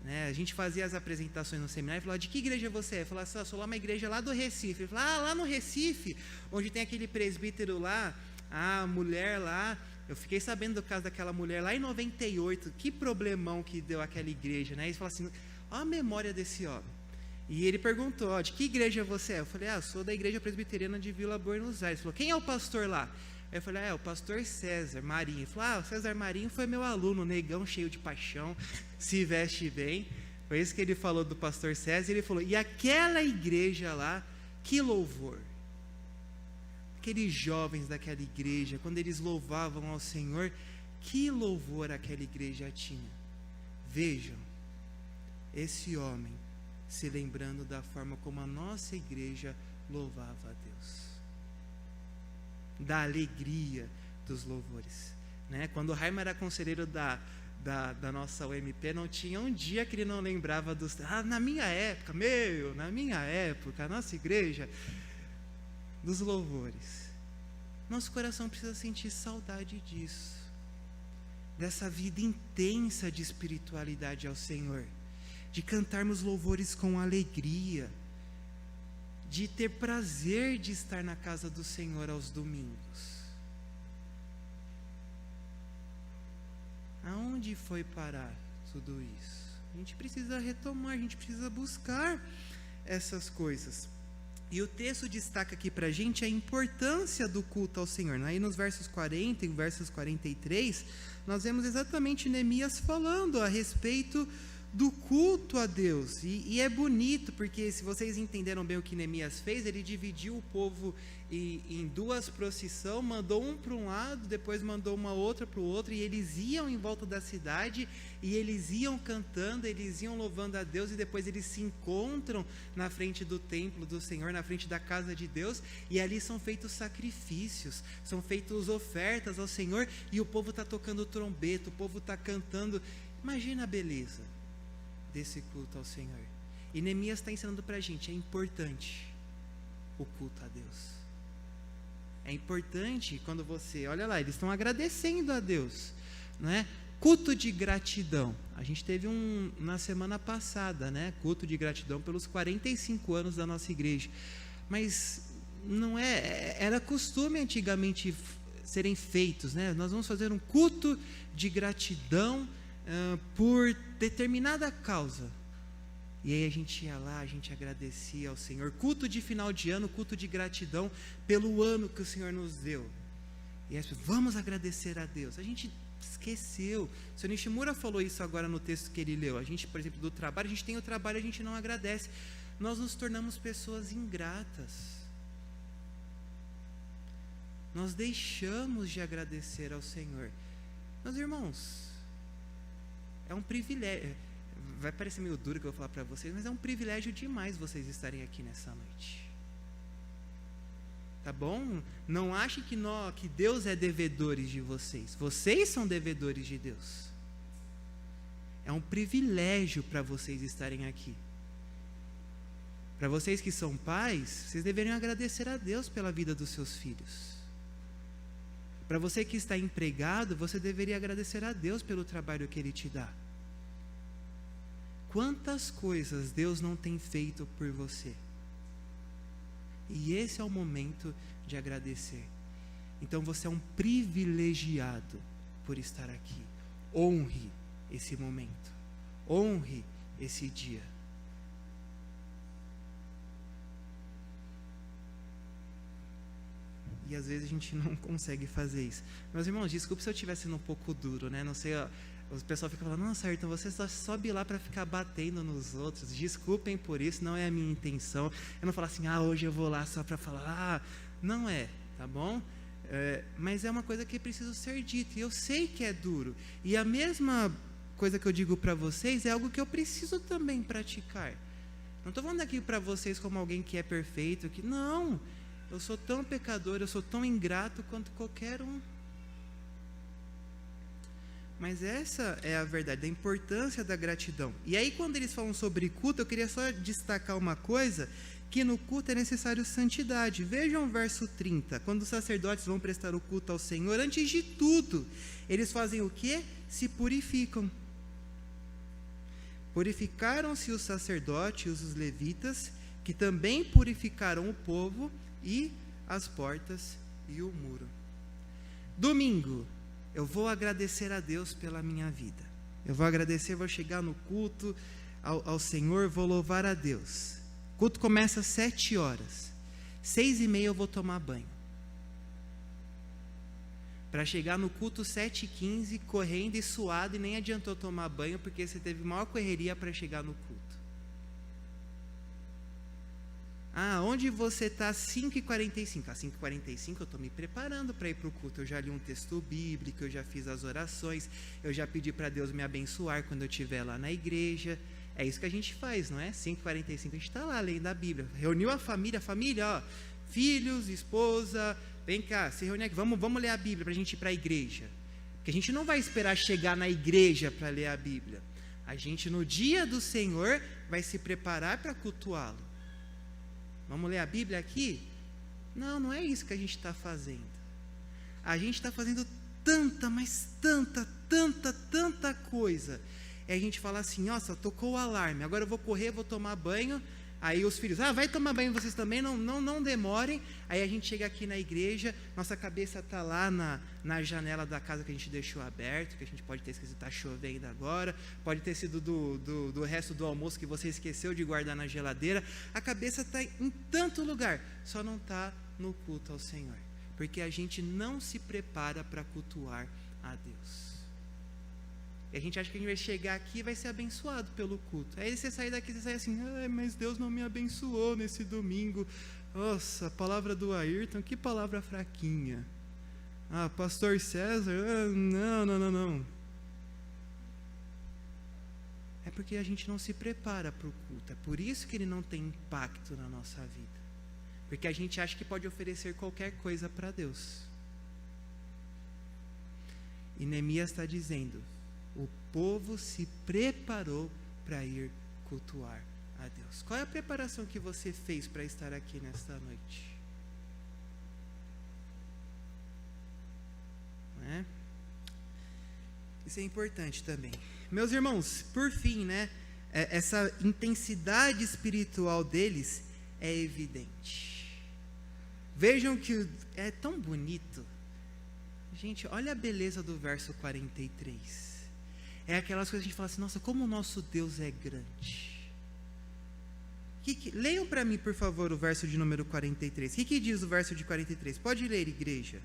né? A gente fazia as apresentações no seminário e falava, de que igreja você é? Eu falava assim, sou lá uma igreja lá do Recife. Ele falava, lá no Recife, onde tem aquele presbítero lá, a mulher lá, eu fiquei sabendo do caso daquela mulher lá em 98, que problemão que deu aquela igreja, né? Ele falou assim, olha a memória desse homem. E ele perguntou, de que igreja você é? Eu falei, sou da igreja presbiteriana de Vila Buenos Aires. Ele falou, quem é o pastor lá? Aí eu falei, é o pastor César Marinho. Ele falou, o César Marinho foi meu aluno, negão, cheio de paixão, se veste bem. Foi isso que ele falou do pastor César. Ele falou, e aquela igreja lá, que louvor. Aqueles jovens daquela igreja, quando eles louvavam ao Senhor, que louvor aquela igreja tinha. Vejam, esse homem se lembrando da forma como a nossa igreja louvava a Deus. Da alegria dos louvores, né? Quando o Raimo era conselheiro da nossa UMP, não tinha um dia que ele não lembrava dos... na minha época, a nossa igreja, dos louvores. Nosso coração precisa sentir saudade disso, dessa vida intensa de espiritualidade ao Senhor, de cantarmos louvores com alegria, de ter prazer de estar na casa do Senhor aos domingos. Aonde foi parar tudo isso? A gente precisa retomar, a gente precisa buscar essas coisas. E o texto destaca aqui para a gente a importância do culto ao Senhor. Aí nos versos 40 e versos 43, nós vemos exatamente Neemias falando a respeito do culto a Deus, e é bonito, porque se vocês entenderam bem o que Neemias fez, ele dividiu o povo em duas procissões, mandou um para um lado, depois mandou uma outra para o outro, e eles iam em volta da cidade, e eles iam cantando, eles iam louvando a Deus, e depois eles se encontram na frente do templo do Senhor, na frente da casa de Deus, e ali são feitos sacrifícios, são feitas ofertas ao Senhor, e o povo está tocando trombeta, o povo está cantando. Imagina a beleza desse culto ao Senhor. E Neemias está ensinando para a gente, é importante o culto a Deus. É importante quando você, olha lá, eles estão agradecendo a Deus, não é? Culto de gratidão. A gente teve na semana passada, né? Culto de gratidão pelos 45 anos da nossa igreja. Mas não era costume antigamente serem feitos, né? Nós vamos fazer um culto de gratidão por determinada causa, e aí a gente ia lá, a gente agradecia ao Senhor, culto de final de ano, culto de gratidão pelo ano que o Senhor nos deu, e aí, vamos agradecer a Deus. A gente esqueceu. O Sr. Nishimura falou isso agora no texto que ele leu. A gente, por exemplo, do trabalho, a gente tem o trabalho, a gente não agradece, nós nos tornamos pessoas ingratas, nós deixamos de agradecer ao Senhor. Meus irmãos, é um privilégio, vai parecer meio duro que eu vou falar para vocês, mas é um privilégio demais vocês estarem aqui nessa noite. Tá bom? Não achem que Deus é devedores de vocês. Vocês são devedores de Deus. É um privilégio para vocês estarem aqui. Para vocês que são pais, vocês deveriam agradecer a Deus pela vida dos seus filhos. Para você que está empregado, você deveria agradecer a Deus pelo trabalho que Ele te dá. Quantas coisas Deus não tem feito por você? E esse é o momento de agradecer. Então você é um privilegiado por estar aqui. Honre esse momento. Honre esse dia. E às vezes a gente não consegue fazer isso. Meus irmãos, desculpe se eu estiver sendo um pouco duro, né? Não sei, o pessoal fica falando, nossa, Ayrton, você só sobe lá para ficar batendo nos outros. Desculpem por isso, não é a minha intenção. Eu não falo assim, hoje eu vou lá só para falar. Não é, tá bom? Mas é uma coisa que precisa ser dita. E eu sei que é duro. E a mesma coisa que eu digo para vocês é algo que eu preciso também praticar. Não estou falando aqui para vocês como alguém que é perfeito. Não. Eu sou tão pecador, eu sou tão ingrato quanto qualquer um. Mas essa é a verdade, a importância da gratidão. E aí, quando eles falam sobre culto, eu queria só destacar uma coisa, que no culto é necessário santidade. Vejam o verso 30. Quando os sacerdotes vão prestar o culto ao Senhor, antes de tudo, eles fazem o quê? Se purificam. Purificaram-se os sacerdotes e os levitas, que também purificaram o povo e as portas e o muro. Domingo, eu vou agradecer a Deus pela minha vida. Eu vou agradecer, vou chegar no culto ao Senhor, vou louvar a Deus. O culto começa às 7 horas. 6h30 eu vou tomar banho. Para chegar no culto 7h15, correndo e suado, e nem adiantou tomar banho, porque você teve maior correria para chegar no culto. Onde você está às 5h45? Às 5h45 eu estou me preparando para ir para o culto. Eu já li um texto bíblico, eu já fiz as orações, eu já pedi para Deus me abençoar quando eu estiver lá na igreja. É isso que a gente faz, não é? 5h45 a gente está lá lendo a Bíblia. Reuniu a família, ó, filhos, esposa, vem cá, se reúne aqui, vamos ler a Bíblia para a gente ir para a igreja. Porque a gente não vai esperar chegar na igreja para ler a Bíblia. A gente, no dia do Senhor, vai se preparar para cultuá-lo. Vamos ler a Bíblia aqui? Não é isso que a gente está fazendo. A gente está fazendo tanta, mas tanta coisa. E a gente fala assim, nossa, tocou o alarme, agora eu vou correr, vou tomar banho. Aí os filhos, vai tomar banho vocês também, não demorem. Aí a gente chega aqui na igreja, nossa cabeça está lá na janela da casa que a gente deixou aberto, que a gente pode ter esquecido, está chovendo agora, pode ter sido do resto do almoço que você esqueceu de guardar na geladeira. A cabeça está em tanto lugar, só não está no culto ao Senhor, porque a gente não se prepara para cultuar a Deus. E a gente acha que a gente vai chegar aqui e vai ser abençoado pelo culto. Aí você sai daqui, você sai assim, mas Deus não me abençoou nesse domingo. Nossa, a palavra do Ayrton, que palavra fraquinha. Pastor César, não. É porque a gente não se prepara para o culto. É por isso que ele não tem impacto na nossa vida. Porque a gente acha que pode oferecer qualquer coisa para Deus. E Neemias está dizendo, o povo se preparou para ir cultuar a Deus. Qual é a preparação que você fez para estar aqui nesta noite? Não é? Isso é importante também. Meus irmãos, por fim, essa intensidade espiritual deles é evidente. Vejam que é tão bonito. Gente, olha a beleza do verso 43. É aquelas coisas que a gente fala assim, nossa, como o nosso Deus é grande. Leiam para mim, por favor, o verso de número 43. O que diz o verso de 43? Pode ler, igreja.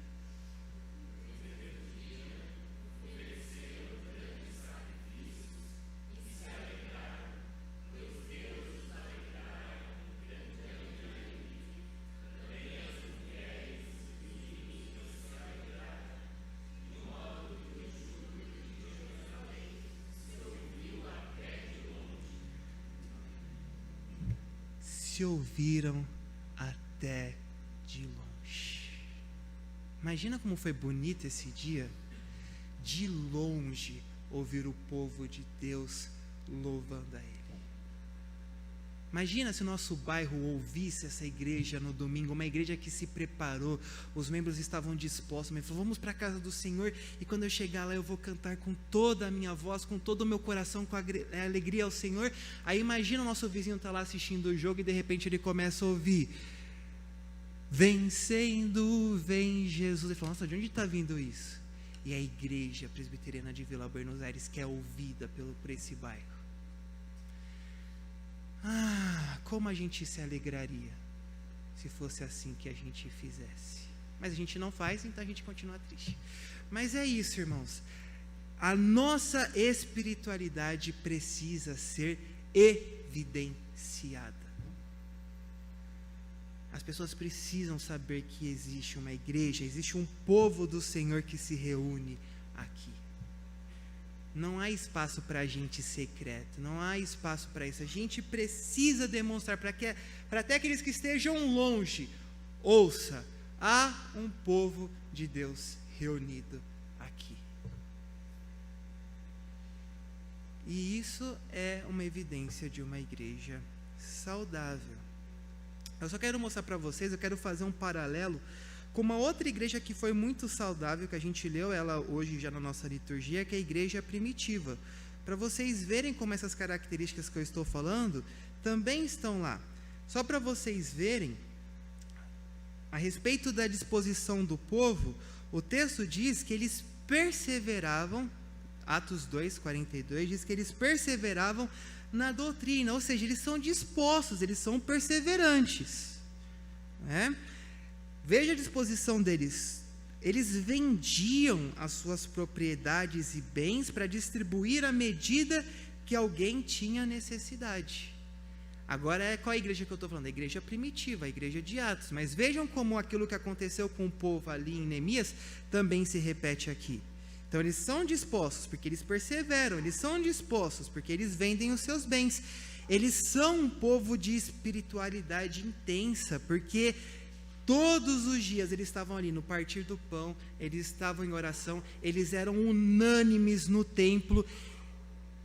Se ouviram até de longe. Imagina como foi bonito esse dia, de longe ouvir o povo de Deus louvando a Ele. Imagina se o nosso bairro ouvisse essa igreja no domingo, uma igreja que se preparou, os membros estavam dispostos, mas falou, vamos para a casa do Senhor, e quando eu chegar lá eu vou cantar com toda a minha voz, com todo o meu coração, com a alegria ao Senhor. Aí imagina o nosso vizinho estar lá assistindo o jogo e de repente ele começa a ouvir, vencendo, vem Jesus. Ele fala, nossa, de onde está vindo isso? E a igreja presbiteriana de Vila Buenos Aires, que é ouvida por esse bairro. Como a gente se alegraria se fosse assim que a gente fizesse. Mas a gente não faz, então a gente continua triste. Mas é isso, irmãos. A nossa espiritualidade precisa ser evidenciada. As pessoas precisam saber que existe uma igreja, existe um povo do Senhor que se reúne aqui. Não há espaço para gente secreto, não há espaço para isso. A gente precisa demonstrar para até aqueles que estejam longe, ouça, há um povo de Deus reunido aqui. E isso é uma evidência de uma igreja saudável. Eu só quero mostrar para vocês, eu quero fazer um paralelo com uma outra igreja que foi muito saudável, que a gente leu ela hoje já na nossa liturgia, que é a igreja primitiva. para vocês verem como essas características que eu estou falando também estão lá. Só para vocês verem, a respeito da disposição do povo, o texto diz que eles perseveravam, Atos 2:42 diz que eles perseveravam na doutrina, ou seja, eles são dispostos, eles são perseverantes, né? Veja a disposição deles. Eles vendiam as suas propriedades e bens para distribuir à medida que alguém tinha necessidade. Agora, qual a igreja que eu estou falando? A igreja primitiva, a igreja de Atos. Mas vejam como aquilo que aconteceu com o povo ali em Neemias também se repete aqui. Então, eles são dispostos porque eles perseveram, eles são dispostos porque eles vendem os seus bens. Eles são um povo de espiritualidade intensa, porque todos os dias eles estavam ali no partir do pão, eles estavam em oração, eles eram unânimes no templo,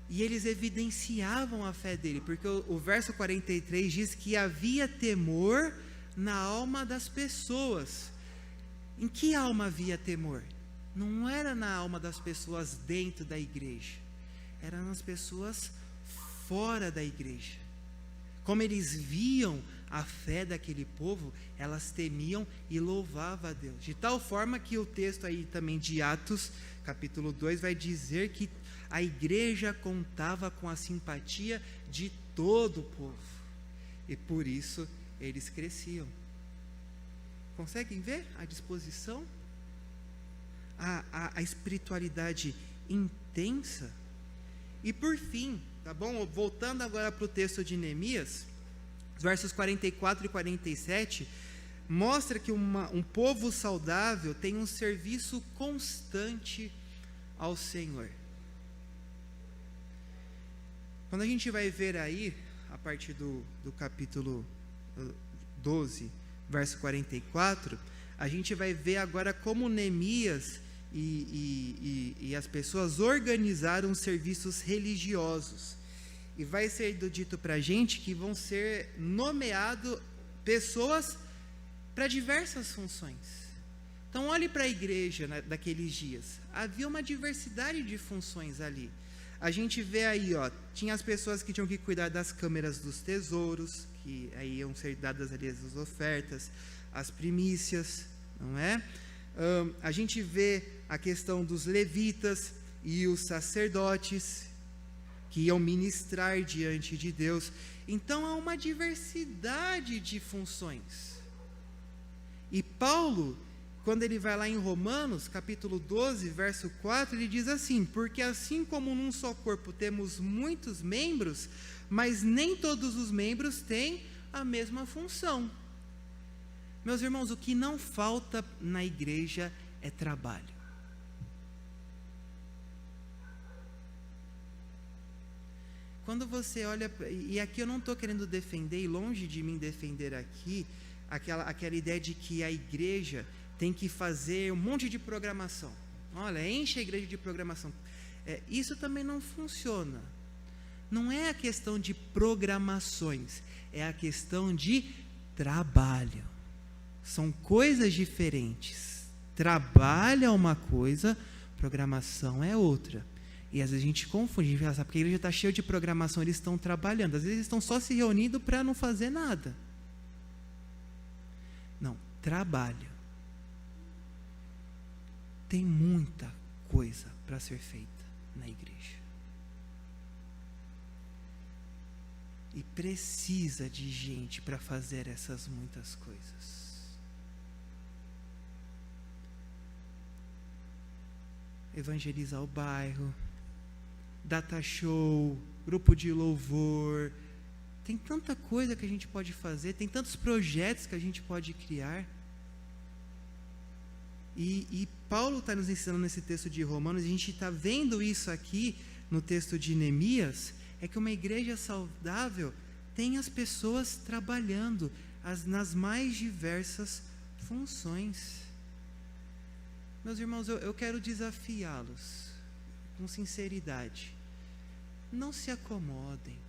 e eles evidenciavam a fé dele, porque o verso 43 diz que havia temor na alma das pessoas. Em que alma havia temor? Não era na alma das pessoas dentro da igreja, era nas pessoas fora da igreja. Como eles viam a fé daquele povo, elas temiam e louvavam a Deus. De tal forma que o texto aí também de Atos, capítulo 2, vai dizer que a igreja contava com a simpatia de todo o povo. E por isso eles cresciam. Conseguem ver a disposição? A espiritualidade intensa? E por fim, tá bom? Voltando agora para o texto de Neemias, os versos 44 e 47, mostra que um povo saudável tem um serviço constante ao Senhor. Quando a gente vai ver aí, a partir do capítulo 12, verso 44, a gente vai ver agora como Neemias e as pessoas organizaram serviços religiosos. E vai ser dito para a gente que vão ser nomeadas pessoas para diversas funções. Então, olhe para a igreja daqueles dias. Havia uma diversidade de funções ali. A gente vê aí, tinha as pessoas que tinham que cuidar das câmeras dos tesouros, que aí iam ser dadas ali as ofertas, as primícias, não é? A gente vê a questão dos levitas e os sacerdotes, que iam ministrar diante de Deus. Então, há uma diversidade de funções. E Paulo, quando ele vai lá em Romanos, capítulo 12, verso 4, ele diz assim: porque assim como num só corpo temos muitos membros, mas nem todos os membros têm a mesma função. Meus irmãos, o que não falta na igreja é trabalho. Quando você olha, e aqui eu não estou querendo defender, e longe de mim defender aqui, aquela ideia de que a igreja tem que fazer um monte de programação. Olha, enche a igreja de programação. Isso também não funciona. Não é a questão de programações, é a questão de trabalho. São coisas diferentes. Trabalho é uma coisa, programação é outra. E às vezes a gente confunde, a gente fala, porque a igreja está cheia de programação, eles estão trabalhando. Às vezes eles estão só se reunindo para não fazer nada. Não, trabalho. Tem muita coisa para ser feita na igreja. E precisa de gente para fazer essas muitas coisas. Evangelizar o bairro, data show, grupo de louvor, tem tanta coisa que a gente pode fazer, tem tantos projetos que a gente pode criar. E Paulo está nos ensinando nesse texto de Romanos, e a gente está vendo isso aqui no texto de Neemias, é que uma igreja saudável tem as pessoas trabalhando nas mais diversas funções. Meus irmãos, eu quero desafiá-los com sinceridade. Não se acomodem.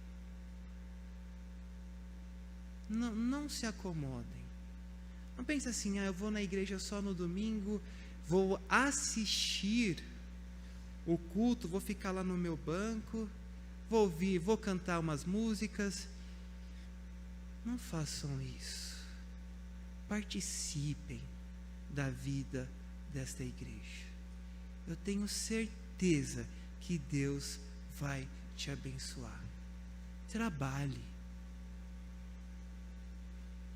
Não se acomodem. Não pense assim, eu vou na igreja só no domingo, vou assistir o culto, vou ficar lá no meu banco, vou ouvir, vou cantar umas músicas. Não façam isso. Participem da vida desta igreja. Eu tenho certeza que Deus vai te abençoar. Trabalhe.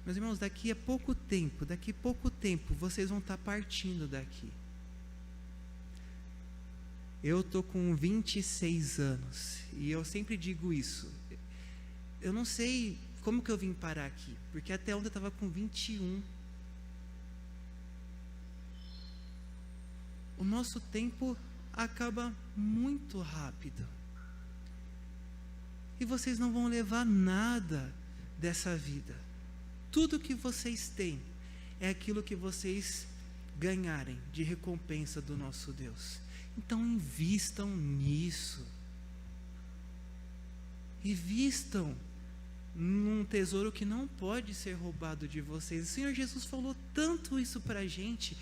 Meus irmãos, daqui a pouco tempo, vocês vão estar partindo daqui. Eu estou com 26 anos e eu sempre digo isso. Eu não sei como que eu vim parar aqui, porque até ontem eu estava com 21. O nosso tempo acaba muito rápido. E vocês não vão levar nada dessa vida. Tudo que vocês têm é aquilo que vocês ganharem de recompensa do nosso Deus. Então invistam nisso. Invistam num tesouro que não pode ser roubado de vocês. O Senhor Jesus falou tanto isso para a gente.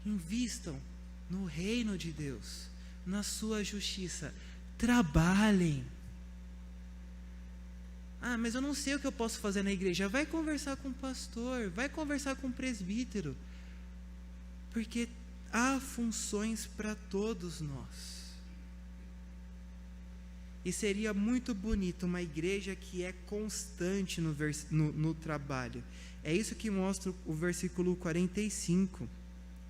Invistam no reino de Deus, na sua justiça. Trabalhem. Ah, mas eu não sei o que eu posso fazer na igreja. Vai conversar com o pastor, vai conversar com o presbítero, porque há funções para todos nós. E seria muito bonito uma igreja que é constante no trabalho. É isso que mostra o versículo 45.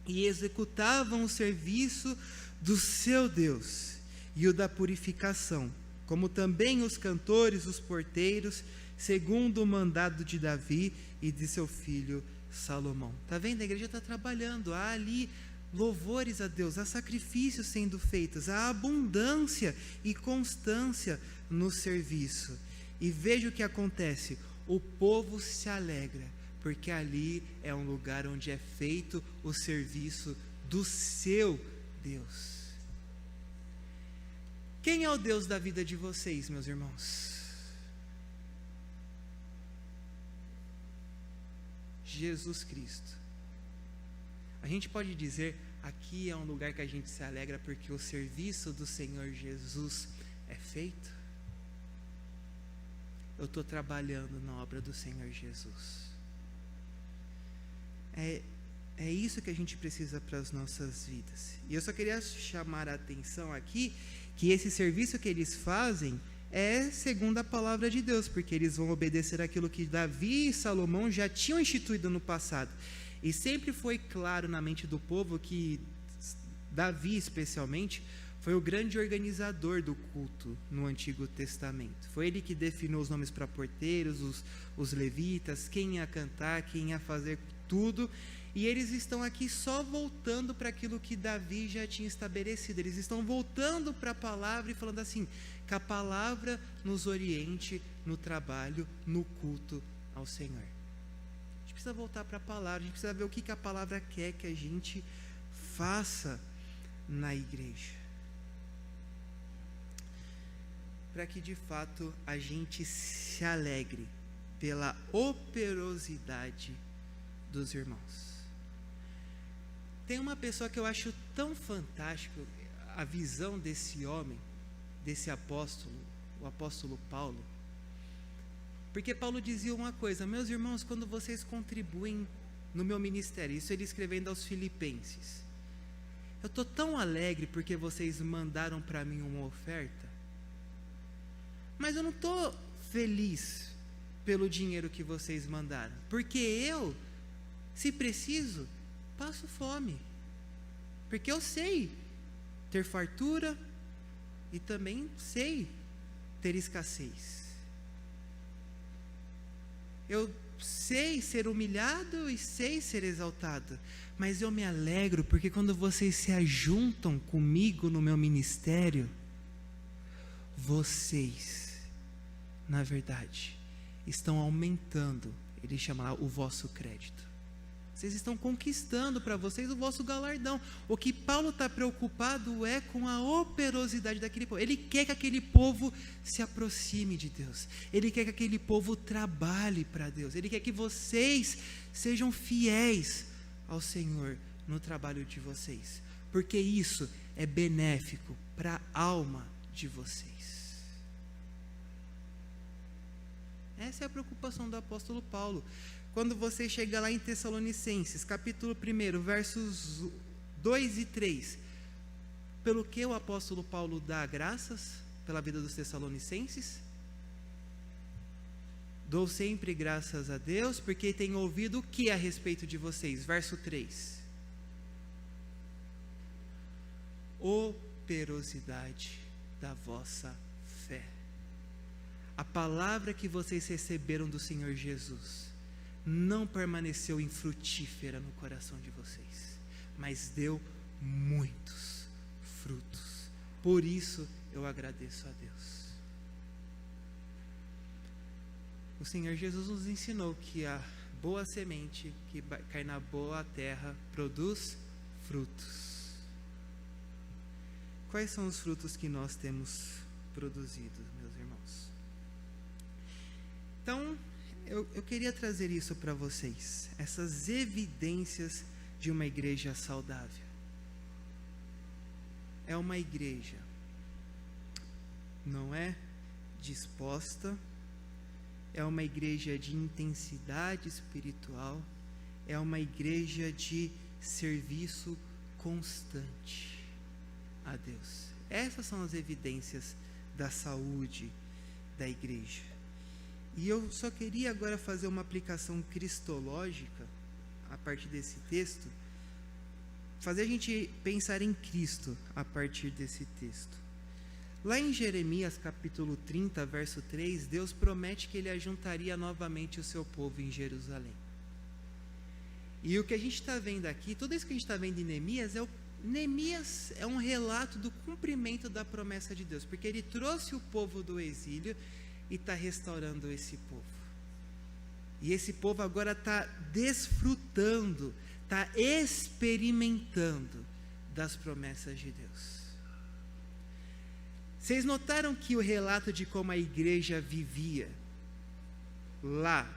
E executavam o serviço do seu Deus e o da purificação, como também os cantores, os porteiros, segundo o mandado de Davi e de seu filho Salomão. Está vendo? A igreja está trabalhando. Há ali louvores a Deus, há sacrifícios sendo feitos, há abundância e constância no serviço. E veja o que acontece: o povo se alegra, porque ali é um lugar onde é feito o serviço do seu Deus. Quem é o Deus da vida de vocês, meus irmãos? Jesus Cristo. A gente pode dizer, aqui é um lugar que a gente se alegra porque o serviço do Senhor Jesus é feito? Eu estou trabalhando na obra do Senhor Jesus. É isso que a gente precisa para as nossas vidas. E eu só queria chamar a atenção aqui que esse serviço que eles fazem é segundo a palavra de Deus, porque eles vão obedecer aquilo que Davi e Salomão já tinham instituído no passado. E sempre foi claro na mente do povo que Davi, especialmente, foi o grande organizador do culto no Antigo Testamento. Foi ele que definiu os nomes para porteiros, os levitas, quem ia cantar, quem ia fazer tudo. E eles estão aqui só voltando para aquilo que Davi já tinha estabelecido. Eles estão voltando para a palavra e falando assim, que a palavra nos oriente no trabalho, no culto ao Senhor. A gente precisa voltar para a palavra, a gente precisa ver o que a palavra quer que a gente faça na igreja. Para que de fato a gente se alegre pela operosidade dos irmãos. Tem uma pessoa que eu acho tão fantástico, a visão desse homem, desse apóstolo, o apóstolo Paulo. Porque Paulo dizia uma coisa: meus irmãos, quando vocês contribuem no meu ministério, isso ele escrevendo aos Filipenses, eu estou tão alegre porque vocês mandaram para mim uma oferta, mas eu não estou feliz pelo dinheiro que vocês mandaram, porque eu, se preciso, passo fome, porque eu sei ter fartura e também sei ter escassez. Eu sei ser humilhado e sei ser exaltado, mas eu me alegro porque quando vocês se ajuntam comigo no meu ministério, vocês, na verdade, estão aumentando, ele chama o vosso crédito. Vocês estão conquistando para vocês o vosso galardão. O que Paulo está preocupado é com a operosidade daquele povo. Ele quer que aquele povo se aproxime de Deus. Ele quer que aquele povo trabalhe para Deus. Ele quer que vocês sejam fiéis ao Senhor no trabalho de vocês. porque isso é benéfico para a alma de vocês. Essa é a preocupação do apóstolo Paulo. Quando você chega lá em Tessalonicenses, capítulo 1, versos 2 e 3, pelo que o apóstolo Paulo dá graças pela vida dos Tessalonicenses? Dou sempre graças a Deus, porque tenho ouvido o que a respeito de vocês? Verso 3. Operosidade da vossa fé. A palavra que vocês receberam do Senhor Jesus não permaneceu infrutífera no coração de vocês, mas deu muitos frutos. Por isso eu agradeço a Deus. O Senhor Jesus nos ensinou que a boa semente que cai na boa terra produz frutos. Quais são os frutos que nós temos produzido, meus irmãos? Então, eu queria trazer isso para vocês, essas evidências de uma igreja saudável. É uma igreja, não é? Disposta, é uma igreja de intensidade espiritual, é uma igreja de serviço constante a Deus. Essas são as evidências da saúde da igreja. E eu só queria agora fazer uma aplicação cristológica a partir desse texto, fazer a gente pensar em Cristo a partir desse texto. Lá em Jeremias capítulo 30, verso 3, Deus promete que Ele ajuntaria novamente o seu povo em Jerusalém. E o que a gente está vendo aqui, tudo isso que a gente está vendo em Neemias é um relato do cumprimento da promessa de Deus, porque ele trouxe o povo do exílio e está restaurando esse povo. E esse povo agora está desfrutando, está experimentando das promessas de Deus. Vocês notaram que o relato de como a igreja vivia lá,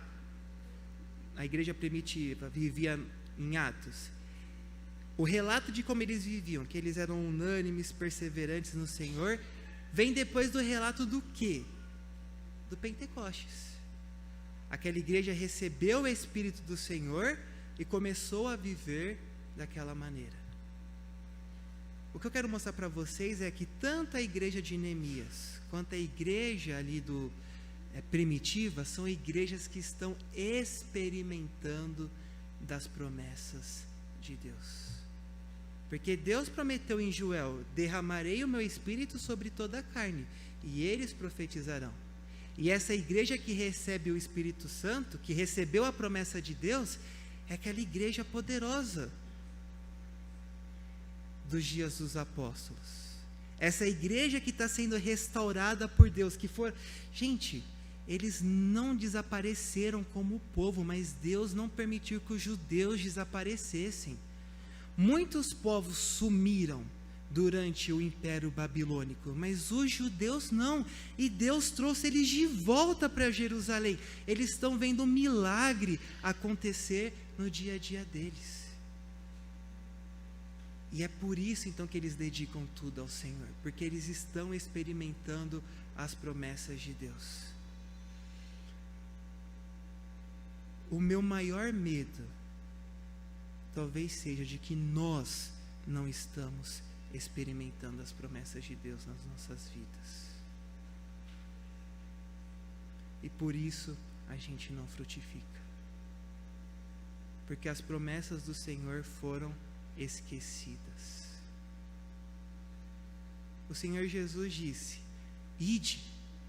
a igreja primitiva vivia em Atos, o relato de como eles viviam, que eles eram unânimes, perseverantes no Senhor, vem depois do relato do quê? Do Pentecostes. Aquela igreja recebeu o Espírito do Senhor e começou a viver daquela maneira. O que eu quero mostrar para vocês é que tanto a igreja de Neemias quanto a igreja ali primitiva são igrejas que estão experimentando das promessas de Deus. Porque Deus prometeu em Joel: derramarei o meu espírito sobre toda a carne, e eles profetizarão. E essa igreja que recebe o Espírito Santo, que recebeu a promessa de Deus, é aquela igreja poderosa dos dias dos apóstolos. Essa igreja que está sendo restaurada por Deus, gente, eles não desapareceram como povo, mas Deus não permitiu que os judeus desaparecessem. Muitos povos sumiram durante o Império Babilônico, mas os judeus não, e Deus trouxe eles de volta para Jerusalém. Eles estão vendo um milagre acontecer no dia a dia deles. E é por isso então que eles dedicam tudo ao Senhor, porque eles estão experimentando as promessas de Deus. O meu maior medo talvez seja de que nós não estamos experimentando as promessas de Deus nas nossas vidas. E por isso a gente não frutifica. Porque as promessas do Senhor foram esquecidas. O Senhor Jesus disse: ide,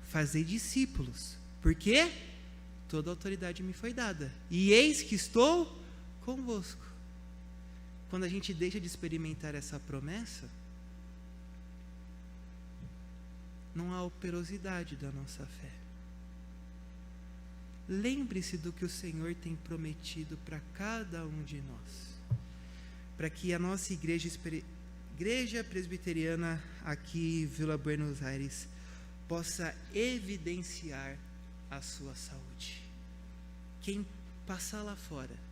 fazei discípulos, porque toda autoridade me foi dada, e eis que estou convosco. Quando a gente deixa de experimentar essa promessa, não há operosidade da nossa fé. Lembre-se do que o Senhor tem prometido para cada um de nós, para que a nossa igreja presbiteriana aqui em Vila Buenos Aires possa evidenciar a sua saúde. Quem passar lá fora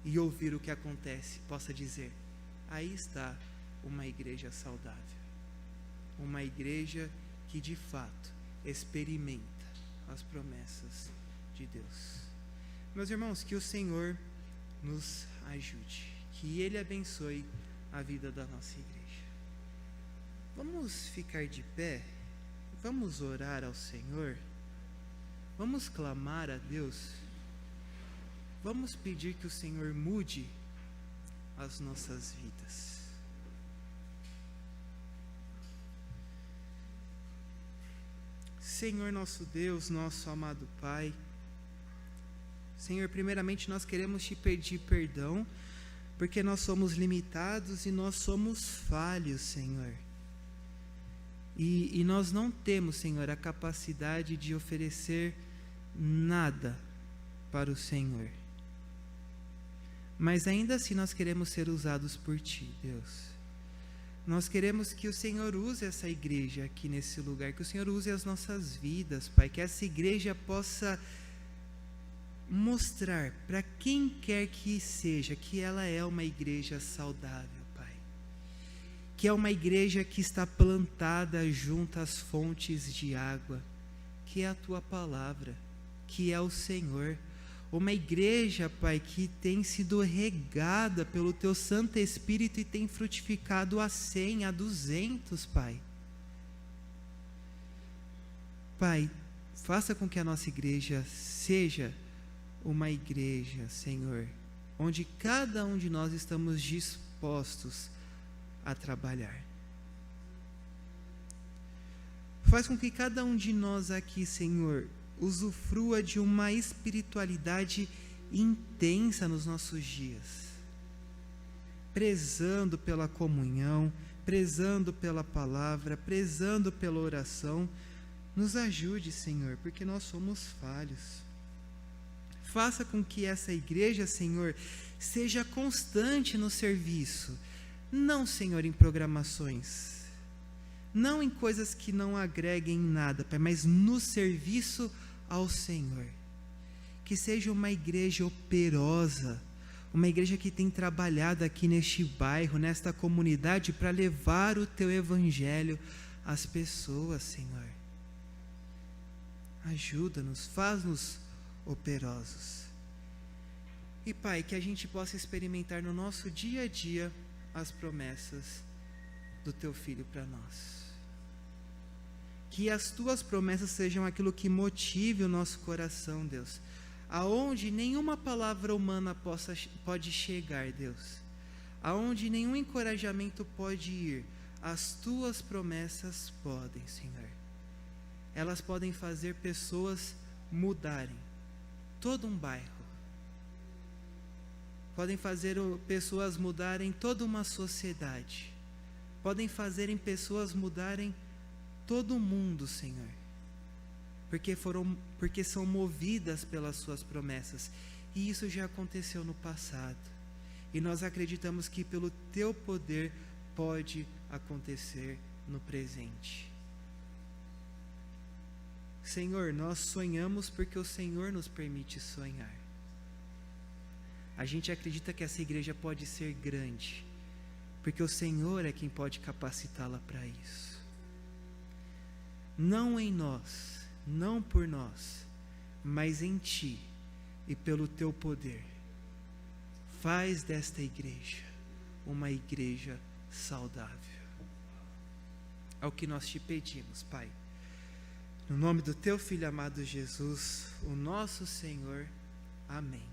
e ouvir o que acontece, possa dizer: aí está uma igreja saudável, uma igreja que de fato experimenta as promessas de Deus. Meus irmãos, que o Senhor nos ajude, que Ele abençoe a vida da nossa igreja. Vamos ficar de pé, vamos orar ao Senhor, vamos clamar a Deus, vamos pedir que o Senhor mude as nossas vidas. Senhor nosso Deus, nosso amado Pai, Senhor, primeiramente nós queremos te pedir perdão, porque nós somos limitados e nós somos falhos, Senhor. E nós não temos, Senhor, a capacidade de oferecer nada para o Senhor. Mas ainda assim nós queremos ser usados por Ti, Deus. Nós queremos que o Senhor use essa igreja aqui nesse lugar, que o Senhor use as nossas vidas, Pai, que essa igreja possa mostrar para quem quer que seja que ela é uma igreja saudável, Pai. Que é uma igreja que está plantada junto às fontes de água, que é a Tua palavra, que é o Senhor. Uma igreja, Pai, que tem sido regada pelo Teu Santo Espírito e tem frutificado a 100, a 200, Pai. Pai, faça com que a nossa igreja seja uma igreja, Senhor, onde cada um de nós estamos dispostos a trabalhar. Faz com que cada um de nós aqui, Senhor, usufrua de uma espiritualidade intensa nos nossos dias, prezando pela comunhão, prezando pela palavra, prezando pela oração. Nos ajude, Senhor, porque nós somos falhos. Faça com que essa igreja, Senhor, seja constante no serviço, não, Senhor, em programações, não em coisas que não agreguem nada, Pai, mas no serviço ao Senhor. Que seja uma igreja operosa, uma igreja que tem trabalhado aqui neste bairro, nesta comunidade, para levar o Teu Evangelho às pessoas, Senhor. Ajuda-nos, faz-nos operosos. E, Pai, que a gente possa experimentar no nosso dia a dia as promessas do Teu Filho para nós. Que as Tuas promessas sejam aquilo que motive o nosso coração, Deus. Aonde nenhuma palavra humana pode chegar, Deus. Aonde nenhum encorajamento pode ir, as Tuas promessas podem, Senhor. Elas podem fazer pessoas mudarem todo um bairro. Podem fazer pessoas mudarem toda uma sociedade. Podem fazerem pessoas mudarem todo o mundo, Senhor, porque são movidas pelas Suas promessas, e isso já aconteceu no passado, e nós acreditamos que pelo Teu poder pode acontecer no presente. Senhor, nós sonhamos porque o Senhor nos permite sonhar. A gente acredita que essa igreja pode ser grande, porque o Senhor é quem pode capacitá-la para isso. Não em nós, não por nós, mas em Ti e pelo Teu poder. Faz desta igreja uma igreja saudável. É o que nós Te pedimos, Pai. No nome do Teu Filho amado Jesus, o nosso Senhor. Amém.